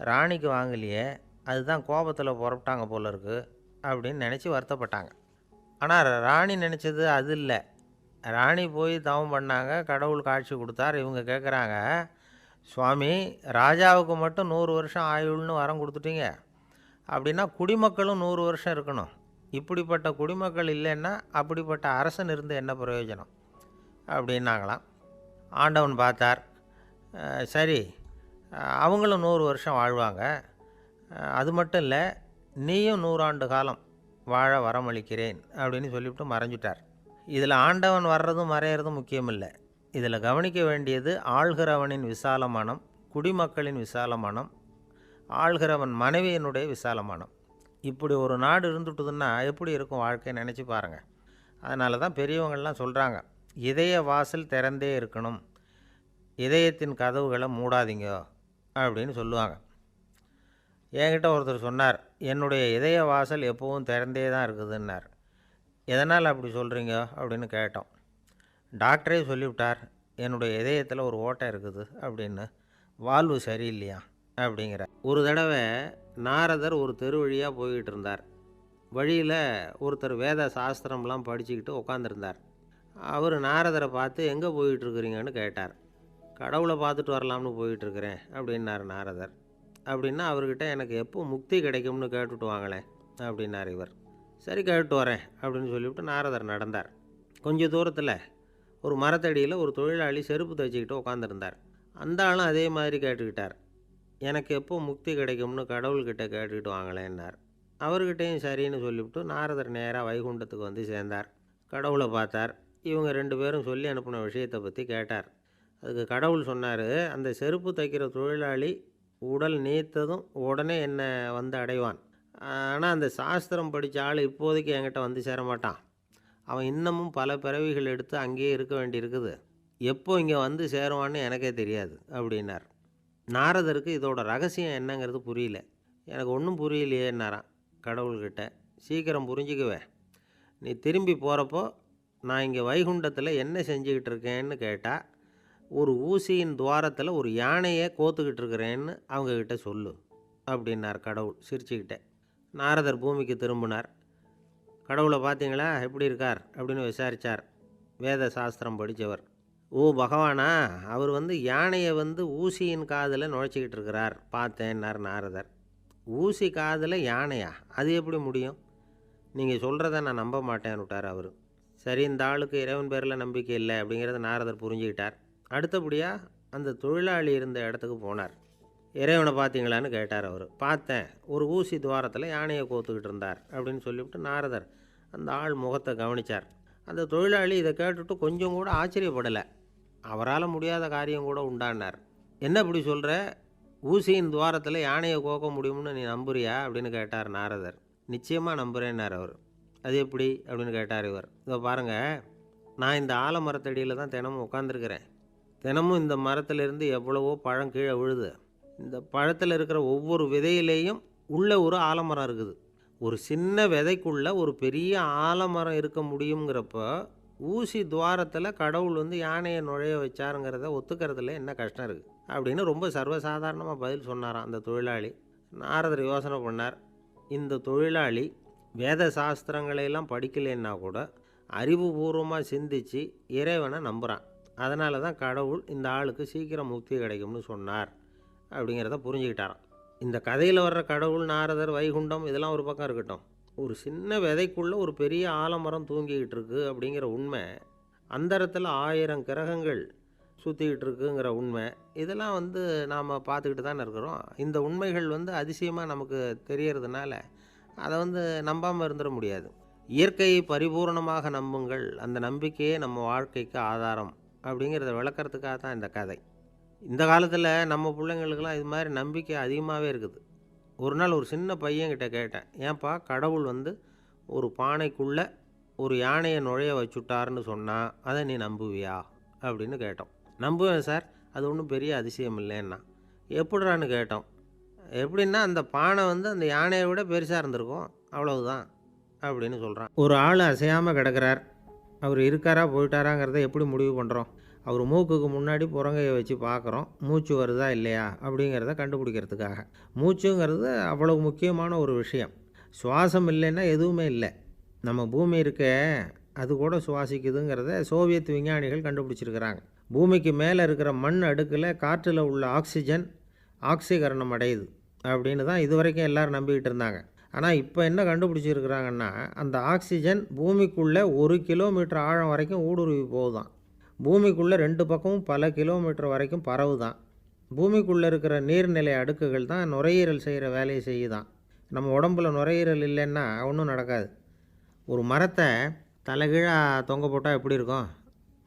ராணிக்கு வாங்கலையே, அதுதான் கோபத்தில் புறப்பட்டாங்க போல இருக்குது அப்படின்னு நினச்சி வருத்தப்பட்டாங்க. ஆனால் ராணி நினச்சது அது இல்லை. ராணி போய் தவம் பண்ணாங்க, கடவுள் காட்சி கொடுத்தார். இவங்க கேட்குறாங்க, சுவாமி, ராஜாவுக்கு மட்டும் 100 வருஷம் ஆயுள்னு வரம் கொடுத்துட்டீங்க, அப்படின்னா குடிமக்களும் 100 வருஷம் இருக்கணும். இப்படிப்பட்ட குடிமக்கள் இல்லைன்னா அப்படிப்பட்ட அரசன் இருந்து என்ன பிரயோஜனம் அப்படின்னாங்களாம். ஆண்டவன் பார்த்தார். சரி, அவங்களும் 100 வருஷம் வாழ்வாங்க, அது மட்டும் இல்லை, நீயும் 100 ஆண்டு காலம் வாழ வரமளிக்கிறேன் அப்படின்னு சொல்லிவிட்டு மறைஞ்சிட்டார். இதில் ஆண்டவன் வர்றதும் மறையிறதும் முக்கியமில்லை. இதில் கவனிக்க வேண்டியது ஆள்கிறவனின் விசால மனம், குடிமக்களின் விசால மனம், ஆள்கிறவன் மனைவியினுடைய விசால மனம். இப்படி ஒரு நாடு இருந்துட்டுதுன்னா எப்படி இருக்கும் வாழ்க்கை நினச்சி பாருங்கள். அதனால தான் பெரியவங்கள்லாம் சொல்கிறாங்க, இதய வாசல் திறந்தே இருக்கணும், இதயத்தின் கதவுகளை மூடாதீங்க அப்படின்னு சொல்லுவாங்க. என்கிட்ட ஒருத்தர் சொன்னார், என்னுடைய இதய வாசல் எப்போவும் திறந்தே தான் இருக்குதுன்னார். எதனால் அப்படி சொல்கிறீங்க அப்படின்னு கேட்டோம். டாக்டரே சொல்லிவிட்டார், என்னுடைய இதயத்தில் ஒரு ஓட்டை இருக்குது அப்படின்னு, வால்வு சரியில்லையா அப்படிங்கிற. ஒரு தடவை நாரதர் ஒரு தெரு வழியாக போய்கிட்டு இருந்தார். வழியில் ஒருத்தர் வேத சாஸ்திரம்லாம் படிச்சுக்கிட்டு உட்காந்துருந்தார். அவர் நாரதரை பார்த்து எங்கே போயிட்டுருக்குறீங்கன்னு கேட்டார். கடவுளை பார்த்துட்டு வரலாம்னு போயிட்டுருக்கிறேன் அப்படின்னார் நாரதர். அப்படின்னா அவர்கிட்ட எனக்கு எப்போ முக்தி கிடைக்கும்னு கேட்டுட்டு வாங்களேன் அப்படின்னார் இவர். சரி கேட்டு வரேன் அப்படின்னு சொல்லிவிட்டு நாரதர் நடந்தார். கொஞ்சம் தூரத்தில் ஒரு மரத்தடியில் ஒரு தொழிலாளி செருப்பு தைச்சிக்கிட்டு உட்காந்துருந்தார். அந்த ஆளும் அதே மாதிரி கேட்டுக்கிட்டார். எனக்கு எப்போ முக்தி கிடைக்கும்னு கடவுள்கிட்ட கேட்டுக்கிட்டு வாங்களேன்னார். அவர்கிட்டையும் சரின்னு சொல்லிவிட்டு நாரதர் நேராக வைகுண்டத்துக்கு வந்து சேர்ந்தார். கடவுளை பார்த்தார். இவங்க 2 பேரும் சொல்லி அனுப்பின விஷயத்தை பற்றி கேட்டார். அதுக்கு கடவுள் சொன்னார், அந்த செருப்பு தைக்கிற தொழிலாளி உடல் நீத்ததும் உடனே என்னை வந்து அடைவான். ஆனால் அந்த சாஸ்திரம் படித்த ஆள் இப்போதைக்கு என்கிட்ட வந்து சேர மாட்டான். அவன் இன்னமும் பல பிறவிகள் எடுத்து அங்கேயே இருக்க வேண்டியிருக்குது. எப்போ இங்கே வந்து சேருவான்னு எனக்கே தெரியாது அப்படின்னார். நாரதருக்கு இதோட ரகசியம் என்னங்கிறது புரியல. எனக்கு ஒன்றும் புரியலையேன்னாரான் கடவுள்கிட்ட. சீக்கிரம் புரிஞ்சுக்குவேன். நீ திரும்பி போகிறப்போ நான் இங்கே வைகுண்டத்தில் என்ன செஞ்சுக்கிட்டு இருக்கேன்னு கேட்டால், ஒரு ஊசியின் துவாரத்தில் ஒரு யானையை கோத்துக்கிட்டு இருக்கிறேன்னு அவங்கக்கிட்ட சொல்லு அப்படின்னார் கடவுள் சிரிச்சுக்கிட்டே. நாரதர் பூமிக்கு திரும்பினார். கடவுளை பார்த்தீங்களா எப்படி இருக்கார் அப்படின்னு விசாரித்தார் வேத சாஸ்திரம் படித்தவர். ஓ பகவானா, அவர் யானையை ஊசியின் காதில் நுழைச்சிக்கிட்டு இருக்கிறார் பார்த்தேன்னார் நாரதர். ஊசி காதில் யானையா? அது எப்படி முடியும்? நீங்கள் சொல்கிறத நான் நம்ப மாட்டேன்னு விட்டார் அவர். சரி, இந்த ஆளுக்கு இறைவன் பேரில் நம்பிக்கை இல்லை அப்படிங்கிறத நாரதர் புரிஞ்சுக்கிட்டார். அடுத்தபடியாக அந்த தொழிலாளி இருந்த இடத்துக்கு போனார். இறைவனை பார்த்தீங்களான்னு கேட்டார் அவர். பார்த்தேன், ஒரு ஊசி துவாரத்தில் யானையை கோத்துக்கிட்டு இருந்தார் அப்படின்னு சொல்லிவிட்டு நாரதர் அந்த ஆள் முகத்தை கவனித்தார். அந்த தொழிலாளி இதை கேட்டுட்டு கொஞ்சம் கூட ஆச்சரியப்படலை. அவரால் முடியாத காரியம் கூட உண்டானார். என்ன இப்படி சொல்கிற? ஊசியின் துவாரத்தில் யானையை கோக்க முடியும்னு நீ நம்புறியா அப்படின்னு கேட்டார் நாரதர். நிச்சயமாக நம்புகிறேன்னார் அவர். அது எப்படி அப்படின்னு கேட்டார் இவர். இதோ பாருங்கள், நான் இந்த ஆலமரத்தடியில் தான் தினமும் உட்காந்துருக்கிறேன். தினமும் இந்த மரத்திலிருந்து எவ்வளவோ பழம் கீழே விழுது. இந்த பழத்தில் இருக்கிற ஒவ்வொரு விதையிலேயும் உள்ள ஒரு ஆலமரம் இருக்குது. ஒரு சின்ன விதைக்குள்ளே ஒரு பெரிய ஆலமரம் இருக்க முடியுங்கிறப்போ ஊசி துவாரத்தில் கடவுள் யானையை நுழைய வச்சாருங்கிறத ஒத்துக்கிறதுல என்ன கஷ்டம் இருக்குது அப்படின்னு ரொம்ப சர்வசாதாரணமாக பதில் சொன்னாராம் அந்த தொழிலாளி. நாரதர் யோசனை பண்ணார். இந்த தொழிலாளி வேத சாஸ்திரங்களையெல்லாம் படிக்கலைன்னா கூட அறிவுபூர்வமாக சிந்தித்து இறைவனை நம்புகிறான். அதனால தான் கடவுள் இந்த ஆளுக்கு சீக்கிரம் முக்தி கிடைக்கும்னு சொன்னார் அப்படிங்கிறத புரிஞ்சுக்கிட்டாராம். இந்த கதையில் வர்ற கடவுள், நாரதர், வைகுண்டம் இதெல்லாம் ஒரு பக்கம் இருக்கட்டும். ஒரு சின்ன விதைக்குள்ளே ஒரு பெரிய ஆலமரம் தூங்கிக்கிட்டு இருக்கு அப்படிங்கிற உண்மை, அந்தரத்தில் 1000 கிரகங்கள் சுற்றிக்கிட்டு இருக்குங்கிற உண்மை, இதெல்லாம் நாம் பார்த்துக்கிட்டு தானே இருக்கிறோம். இந்த உண்மைகள் அதிசயமாக நமக்கு தெரியறதுனால அதை நம்பாமல் இருந்துட முடியாது. இயற்கையை பரிபூர்ணமாக நம்புங்கள், அந்த நம்பிக்கையே நம்ம வாழ்க்கைக்கு ஆதாரம் அப்படிங்கிறத விளக்கறதுக்காக தான் இந்த கதை. இந்த காலத்தில் நம்ம பிள்ளைங்களுக்கெல்லாம் இது மாதிரி நம்பிக்கை அதிகமாகவே இருக்குது. ஒரு நாள் ஒரு சின்ன பையன்கிட்ட கேட்டேன், ஏன்பா கடவுள் ஒரு பானைக்குள்ளே ஒரு யானையை நுழைய வச்சுட்டாருன்னு சொன்னால் அதை நீ நம்புவியா அப்படின்னு கேட்டோம். நம்புவேன் சார், அது ஒன்றும் பெரிய அதிசயம் இல்லைன்னா. எப்படிறான்னு கேட்டோம். எப்படின்னா அந்த பானை அந்த யானையை விட பெருசாக இருந்திருக்கும், அவ்வளவுதான் அப்படின்னு சொல்கிறான். ஒரு ஆள் அசையாமல் கிடக்கிறார். அவர் இருக்காரா போயிட்டாராங்கிறத எப்படி முடிவு பண்ணுறோம்? அவர் மூக்குக்கு முன்னாடி புறங்கையை வச்சு பார்க்குறோம், மூச்சு வருதா இல்லையா அப்படிங்கிறத கண்டுபிடிக்கிறதுக்காக. மூச்சுங்கிறது அவ்வளவு முக்கியமான ஒரு விஷயம். சுவாசம் இல்லைன்னா எதுவுமே இல்லை. நம்ம பூமி இருக்க அது கூட சுவாசிக்குதுங்கிறத சோவியத் விஞ்ஞானிகள் கண்டுபிடிச்சிருக்கிறாங்க. பூமிக்கு மேலே இருக்கிற மண் அடுக்கில் காற்றில் உள்ள ஆக்சிஜன் ஆக்சிகரணம் அடையுது அப்படின்னு தான் இதுவரைக்கும் எல்லோரும் நம்பிக்கிட்டு இருந்தாங்க. ஆனால் இப்போ என்ன கண்டுபிடிச்சிருக்கிறாங்கன்னா, அந்த ஆக்சிஜன் பூமிக்குள்ளே 1 கிலோமீட்டர் ஆழம் வரைக்கும் ஊடுருவி போகுதான். பூமிக்குள்ளே 2 பக்கமும் பல கிலோமீட்டர் வரைக்கும் பரவுதான். பூமிக்குள்ளே இருக்கிற நீர்நிலை அடுக்குகள் தான் நுரையீரல் செய்கிற வேலையை செய்யுதான். நம்ம உடம்புல நுரையீரல் இல்லைன்னா ஒன்றும் நடக்காது. ஒரு மரத்தை தலைகீழாக தொங்க போட்டால் எப்படி இருக்கும்?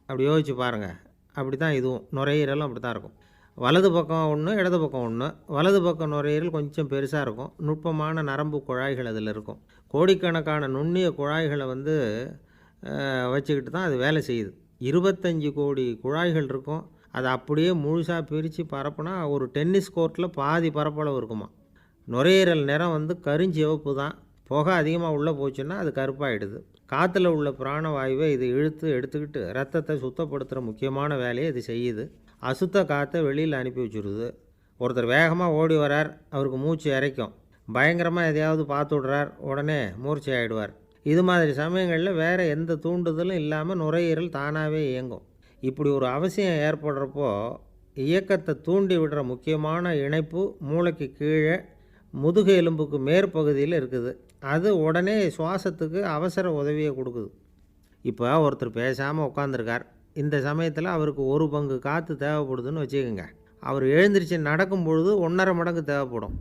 அப்படி யோசிச்சு பாருங்கள். அப்படி தான் இதுவும், நுரையீரலும் அப்படி தான் இருக்கும். வலது பக்கம் ஒன்று, இடது பக்கம் ஒன்று. வலது பக்கம் நுரையீரல் கொஞ்சம் பெருசாக இருக்கும். நுட்பமான நரம்பு குழாய்கள் அதில் இருக்கும். கோடிக்கணக்கான நுண்ணிய குழாய்களை வச்சுக்கிட்டு தான் அது வேலை செய்யுது. 25 கோடி குழாய்கள் இருக்கும். அதை அப்படியே முழுசாக பிரித்து பரப்புனா ஒரு டென்னிஸ் கோர்ட்டில் பாதி பரப்பளவு இருக்குமா. நுரையீரல் நிறம் கருஞ்சிவப்பு தான். புகை அதிகமாக உள்ளே போச்சுன்னா அது கருப்பாயிடுது. காற்றுல உள்ள பிராணவாயுவை இது இழுத்து எடுத்துக்கிட்டு ரத்தத்தை சுத்தப்படுத்துகிற முக்கியமான வேலையை இது செய்யுது. அசுத்த காற்றை வெளியில் அனுப்பி வச்சுருது. ஒருத்தர் வேகமாக ஓடி வரார், அவருக்கு மூச்சு இறைக்கும். பயங்கரமாக எதையாவது பார்த்து விடுறார், உடனே மூர்ச்சை ஆகிடுவார். இது மாதிரி சமயங்களில் வேறு எந்த தூண்டுதலும் இல்லாமல் நுரையீரல் தானாகவே இயங்கும். இப்படி ஒரு அவசியம் ஏற்படுறப்போ இயக்கத்தை தூண்டி விடுற முக்கியமான இணைப்பு மூளைக்கு கீழே முதுகு எலும்புக்கு மேற்பகுதியில் இருக்குது. அது உடனே சுவாசத்துக்கு அவசர உதவியை கொடுக்குது. இப்போ ஒருத்தர் பேசாமல் உட்காந்துருக்கார். இந்த சமயத்தில் அவருக்கு 1 பங்கு காற்று தேவைப்படுதுன்னு வச்சுக்கோங்க. அவர் எழுந்திரிச்சு நடக்கும் பொழுது 1.5 மடங்கு தேவைப்படும்.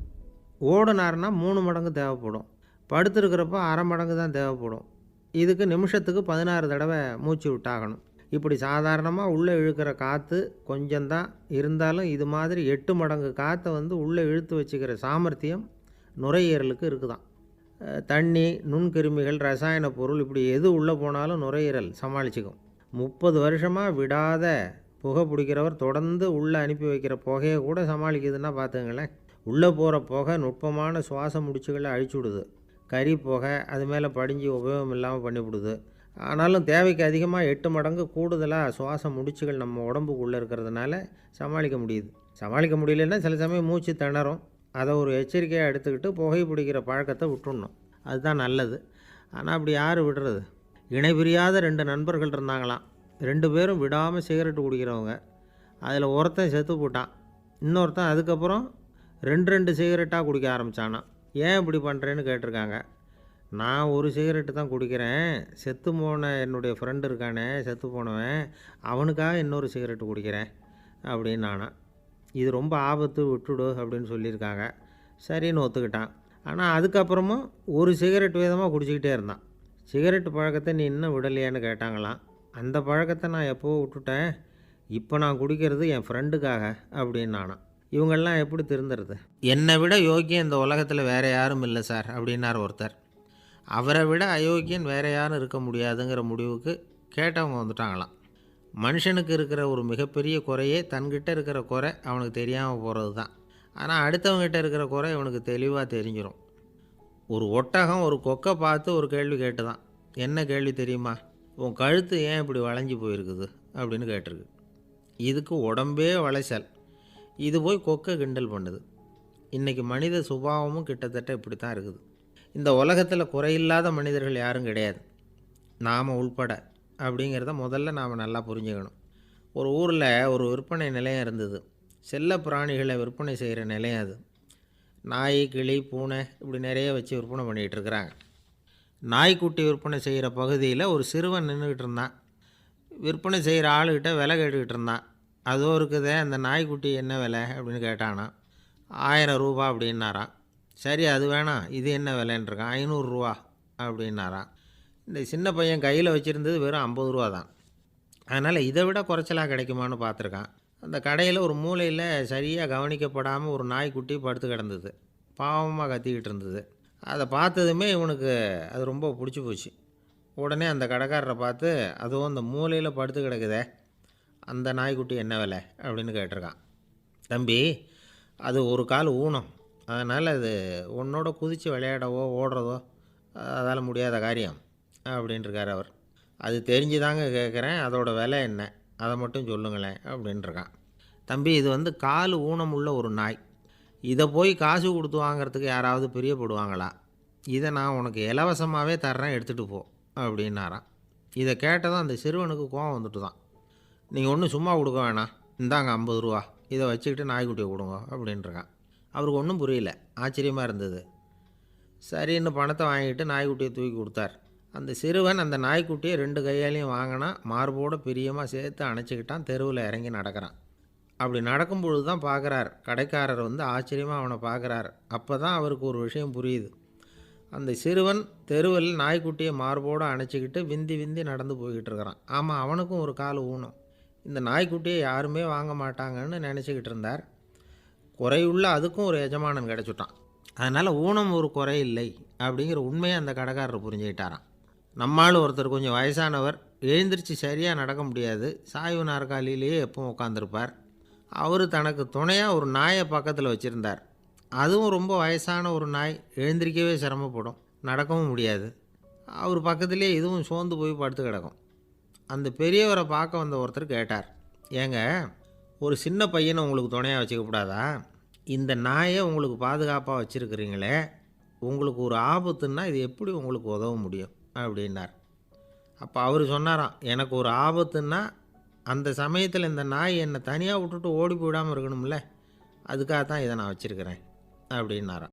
ஓடினார்னா 3 மடங்கு தேவைப்படும். படுத்துருக்கிறப்ப அரை மடங்கு தான் தேவைப்படும். இதுக்கு நிமிஷத்துக்கு 16 தடவை மூச்சு விட்டாகணும். இப்படி சாதாரணமாக உள்ளே இழுக்கிற காற்று கொஞ்சம்தான் இருந்தாலும் இது மாதிரி 8 மடங்கு காற்றை உள்ளே இழுத்து வச்சுக்கிற சாமர்த்தியம் நுரையீரலுக்கு இருக்குதான். தண்ணி, நுண்கிருமிகள், ரசாயன பொருள் இப்படி எது உள்ளே போனாலும் நுரையீரல் சமாளிச்சுக்கும். 30 வருஷமாக விடாத புகை பிடிக்கிறவர் தொடர்ந்து உள்ளே அனுப்பி வைக்கிற புகையை கூட சமாளிக்குதுன்னா பார்த்துங்களேன். உள்ளே போகிற புகை நுட்பமான சுவாச முடிச்சுகளை அழிச்சு விடுது. கறி புகை அது மேலே படிஞ்சு உபயோகம் இல்லாமல் பண்ணிவிடுது. ஆனாலும் தேவைக்கு அதிகமாக 8 மடங்கு கூடுதலாக சுவாச முடிச்சுகள் நம்ம உடம்புக்குள்ளே இருக்கிறதுனால சமாளிக்க முடியுது. சமாளிக்க முடியலன்னா சில சமயம் மூச்சு திணறும். அதை ஒரு எச்சரிக்கையாக எடுத்துக்கிட்டு புகை பிடிக்கிற பழக்கத்தை விட்டுடணும். அதுதான் நல்லது. ஆனால் அப்படி யார் விடுறது? இணை பிரியாத 2 நண்பர்கள் இருந்தாங்களாம். 2 பேரும் விடாமல் சிகரெட்டு குடிக்கிறவங்க. அதில் ஒருத்தன் செத்து போட்டான். இன்னொருத்தன் அதுக்கப்புறம் 2 சிகரெட்டாக குடிக்க ஆரம்பித்தானான். ஏன் இப்படி பண்ணுறேன்னு கேட்டிருக்காங்க. நான் ஒரு சிகரெட்டு தான் குடிக்கிறேன், செத்து போன என்னுடைய ஃப்ரெண்டு இருக்கானே செத்து போனவன், அவனுக்காக இன்னொரு சிகரெட்டு குடிக்கிறேன் அப்படின்னு நானான். இது ரொம்ப ஆபத்து, விட்டுடு அப்படின்னு சொல்லியிருக்காங்க. சரின்னு ஒத்துக்கிட்டான். ஆனால் அதுக்கப்புறமும் ஒரு சிகரெட் வீதமாக குடிச்சிக்கிட்டே இருந்தான். சிகரெட்டு பழக்கத்தை நீ இன்னும் விடலையான்னு கேட்டாங்களாம். அந்த பழக்கத்தை நான் எப்போவோ விட்டுட்டேன், இப்போ நான் குடிக்கிறது என் ஃப்ரெண்டுக்காக அப்படின்னு நானான். இவங்கெல்லாம் எப்படி திருந்துறது? என்னை விட யோக்கியம் இந்த உலகத்தில் வேறு யாரும் இல்லை சார் அப்படின்னார் ஒருத்தர். அவரை விட அயோக்கியன் வேறு யாரும் இருக்க முடியாதுங்கிற முடிவுக்கு கேட்டவங்க வந்துட்டாங்களாம். மனுஷனுக்கு இருக்கிற ஒரு மிகப்பெரிய குறையே தன்கிட்ட இருக்கிற குறை அவனுக்கு தெரியாமல் போகிறது தான். ஆனால் அடுத்தவங்ககிட்ட இருக்கிற குறை இவனுக்கு தெளிவாக தெரிஞ்சிடும். ஒரு ஒட்டகம் ஒரு கொக்கை பார்த்து ஒரு கேள்வி கேட்டு தான். என்ன கேள்வி தெரியுமா? உன் கழுத்து ஏன் இப்படி வளைஞ்சி போயிருக்குது அப்படின்னு கேட்டிருக்கு. இதுக்கு உடம்பே வளைச்சல். இது போய் கொக்கை கிண்டல் பண்ணுது. இன்றைக்கி மனித சுபாவமும் கிட்டத்தட்ட இப்படி தான் இருக்குது. இந்த உலகத்தில் குறையில்லாத மனிதர்கள் யாரும் கிடையாது, நாம் உள்பட. அப்படிங்கிறத முதல்ல நாம் நல்லா புரிஞ்சுக்கணும். ஒரு ஊரில் ஒரு விற்பனை நிலையம் இருந்தது. செல்ல பிராணிகளை விற்பனை செய்கிற நிலையம் அது. நாய், கிளி, பூனை இப்படி நிறைய வச்சு விற்பனை பண்ணிகிட்டு இருக்கிறாங்க. நாய்க்குட்டி விற்பனை செய்கிற பகுதியில் ஒரு சிறுவன் நின்றுக்கிட்டு இருந்தான். விற்பனை செய்கிற ஆளுக்கிட்ட விலை கேட்டுக்கிட்டு இருந்தான். அதோ இருக்குதே அந்த நாய்க்குட்டி என்ன விலை அப்படின்னு கேட்டானா. 1000 ரூபா அப்படின்னாரான். சரி அது வேணாம், இது என்ன விலைன்றிருக்கான். 500 ரூபா அப்படின்னாரான். இந்த சின்ன பையன் கையில் வச்சுருந்தது வெறும் 50 ரூபா தான். அதனால் இதை விட குறைச்சலாக கிடைக்குமான்னு பார்த்துருக்கான். அந்த கடையில் ஒரு மூலையில் சரியாக கவனிக்கப்படாமல் ஒரு நாய்க்குட்டி படுத்து கிடந்தது. பாவமாக கத்திக்கிட்டு இருந்தது. அதை பார்த்ததுமே இவனுக்கு அது ரொம்ப பிடிச்சி போச்சு. உடனே அந்த கடைக்காரரை பார்த்து, அதுவும் அந்த மூலையில் படுத்து கிடக்குதே அந்த நாய்க்குட்டி என்ன விலை அப்படின்னு கேட்டிருக்கான். தம்பி, அது ஒரு கால் ஊனம், அதனால் அது உன்னோட குதித்து விளையாடவோ ஓடுறதோ அதால் முடியாத காரியம் அப்படின்ட்டுருக்கார் அவர். அது தெரிஞ்சு தாங்க கேட்குறேன், அதோட விலை என்ன அதை மட்டும் சொல்லுங்களேன் அப்படின்ட்டுருக்கான். தம்பி, இது கால் ஊனம் உள்ள ஒரு நாய். இதை போய் காசு கொடுத்து வாங்கிறதுக்கு யாராவது பிரியப்படுவாங்களா? இதை நான் உனக்கு இலவசமாகவே தர்றேன், எடுத்துகிட்டு போ அப்படின்னாரான். இதை கேட்டதும் அந்த சிறுவனுக்கு கோவம் வந்துட்டு தான். நீங்கள் ஒன்றும் சும்மா கொடுக்க வேணாம், இந்தாங்க 50 ரூபா, இதை வச்சுக்கிட்டு நாய்க்குட்டியை கொடுங்க அப்படின்ட்டுருக்கான். அவருக்கு ஒன்றும் புரியல, ஆச்சரியமாக இருந்தது. சரின்னு பணத்தை வாங்கிட்டு நாய்க்குட்டியை தூக்கி கொடுத்தார். அந்த சிறுவன் அந்த நாய்க்குட்டியை 2 கையாலையும் வாங்கினா, மார்போடு பிரியமாக சேர்த்து அணைச்சிக்கிட்டான். தெருவில் இறங்கி நடக்கிறான். அப்படி நடக்கும்பொழுது தான் பார்க்குறார், கடைக்காரர் ஆச்சரியமாக அவனை பார்க்குறார். அப்போ தான் அவருக்கு ஒரு விஷயம் புரியுது. அந்த சிறுவன் தெருவில் நாய்க்குட்டியை மார்போடு அணைச்சிக்கிட்டு விந்தி விந்தி நடந்து போய்கிட்டு இருக்கிறான். ஆமாம், அவனுக்கும் ஒரு கால் ஊனம். இந்த நாய்க்குட்டியை யாருமே வாங்க மாட்டாங்கன்னு நினச்சிக்கிட்டு இருந்தார். குறையுள்ள அதுக்கும் ஒரு எஜமானன் கிடச்சிட்டான். அதனால் ஊனம் ஒரு குறை இல்லை அப்படிங்கிற உண்மையை அந்த கடைக்காரர் புரிஞ்சுக்கிட்டாரான். நம்மால் ஒருத்தர் கொஞ்சம் வயசானவர், எழுந்திரிச்சு சரியாக நடக்க முடியாது, சாய்வு நாற்காலியிலேயே எப்பவும் உட்காந்துருப்பார். அவர் தனக்கு துணையாக ஒரு நாயை பக்கத்தில் வச்சுருந்தார். அதுவும் ரொம்ப வயசான ஒரு நாய், எழுந்திரிக்கவே சிரமப்படும், நடக்கவும் முடியாது. அவர் பக்கத்துலேயே இதுவும் சோர்ந்து போய் படுத்து கிடக்கும். அந்த பெரியவரை பார்க்க வந்த ஒருத்தர் கேட்டார், ஏங்க, ஒரு சின்ன பையனை உங்களுக்கு துணையாக வச்சுக்கப்படாதா? இந்த நாயை உங்களுக்கு பாதுகாப்பாக வச்சுருக்கிறீங்களே, உங்களுக்கு ஒரு ஆபத்துன்னா இது எப்படி உங்களுக்கு உதவ முடியும் அப்படின்னார். அப்போ அவர் சொன்னாராம், எனக்கு ஒரு ஆபத்துன்னா அந்த சமயத்தில் இந்த நாய் என்னை தனியாக விட்டுட்டு ஓடி போயிடாமல் இருக்கணும்ல, அதுக்காக தான் இதை நான் வச்சுருக்கிறேன் அப்படின்னாராம்.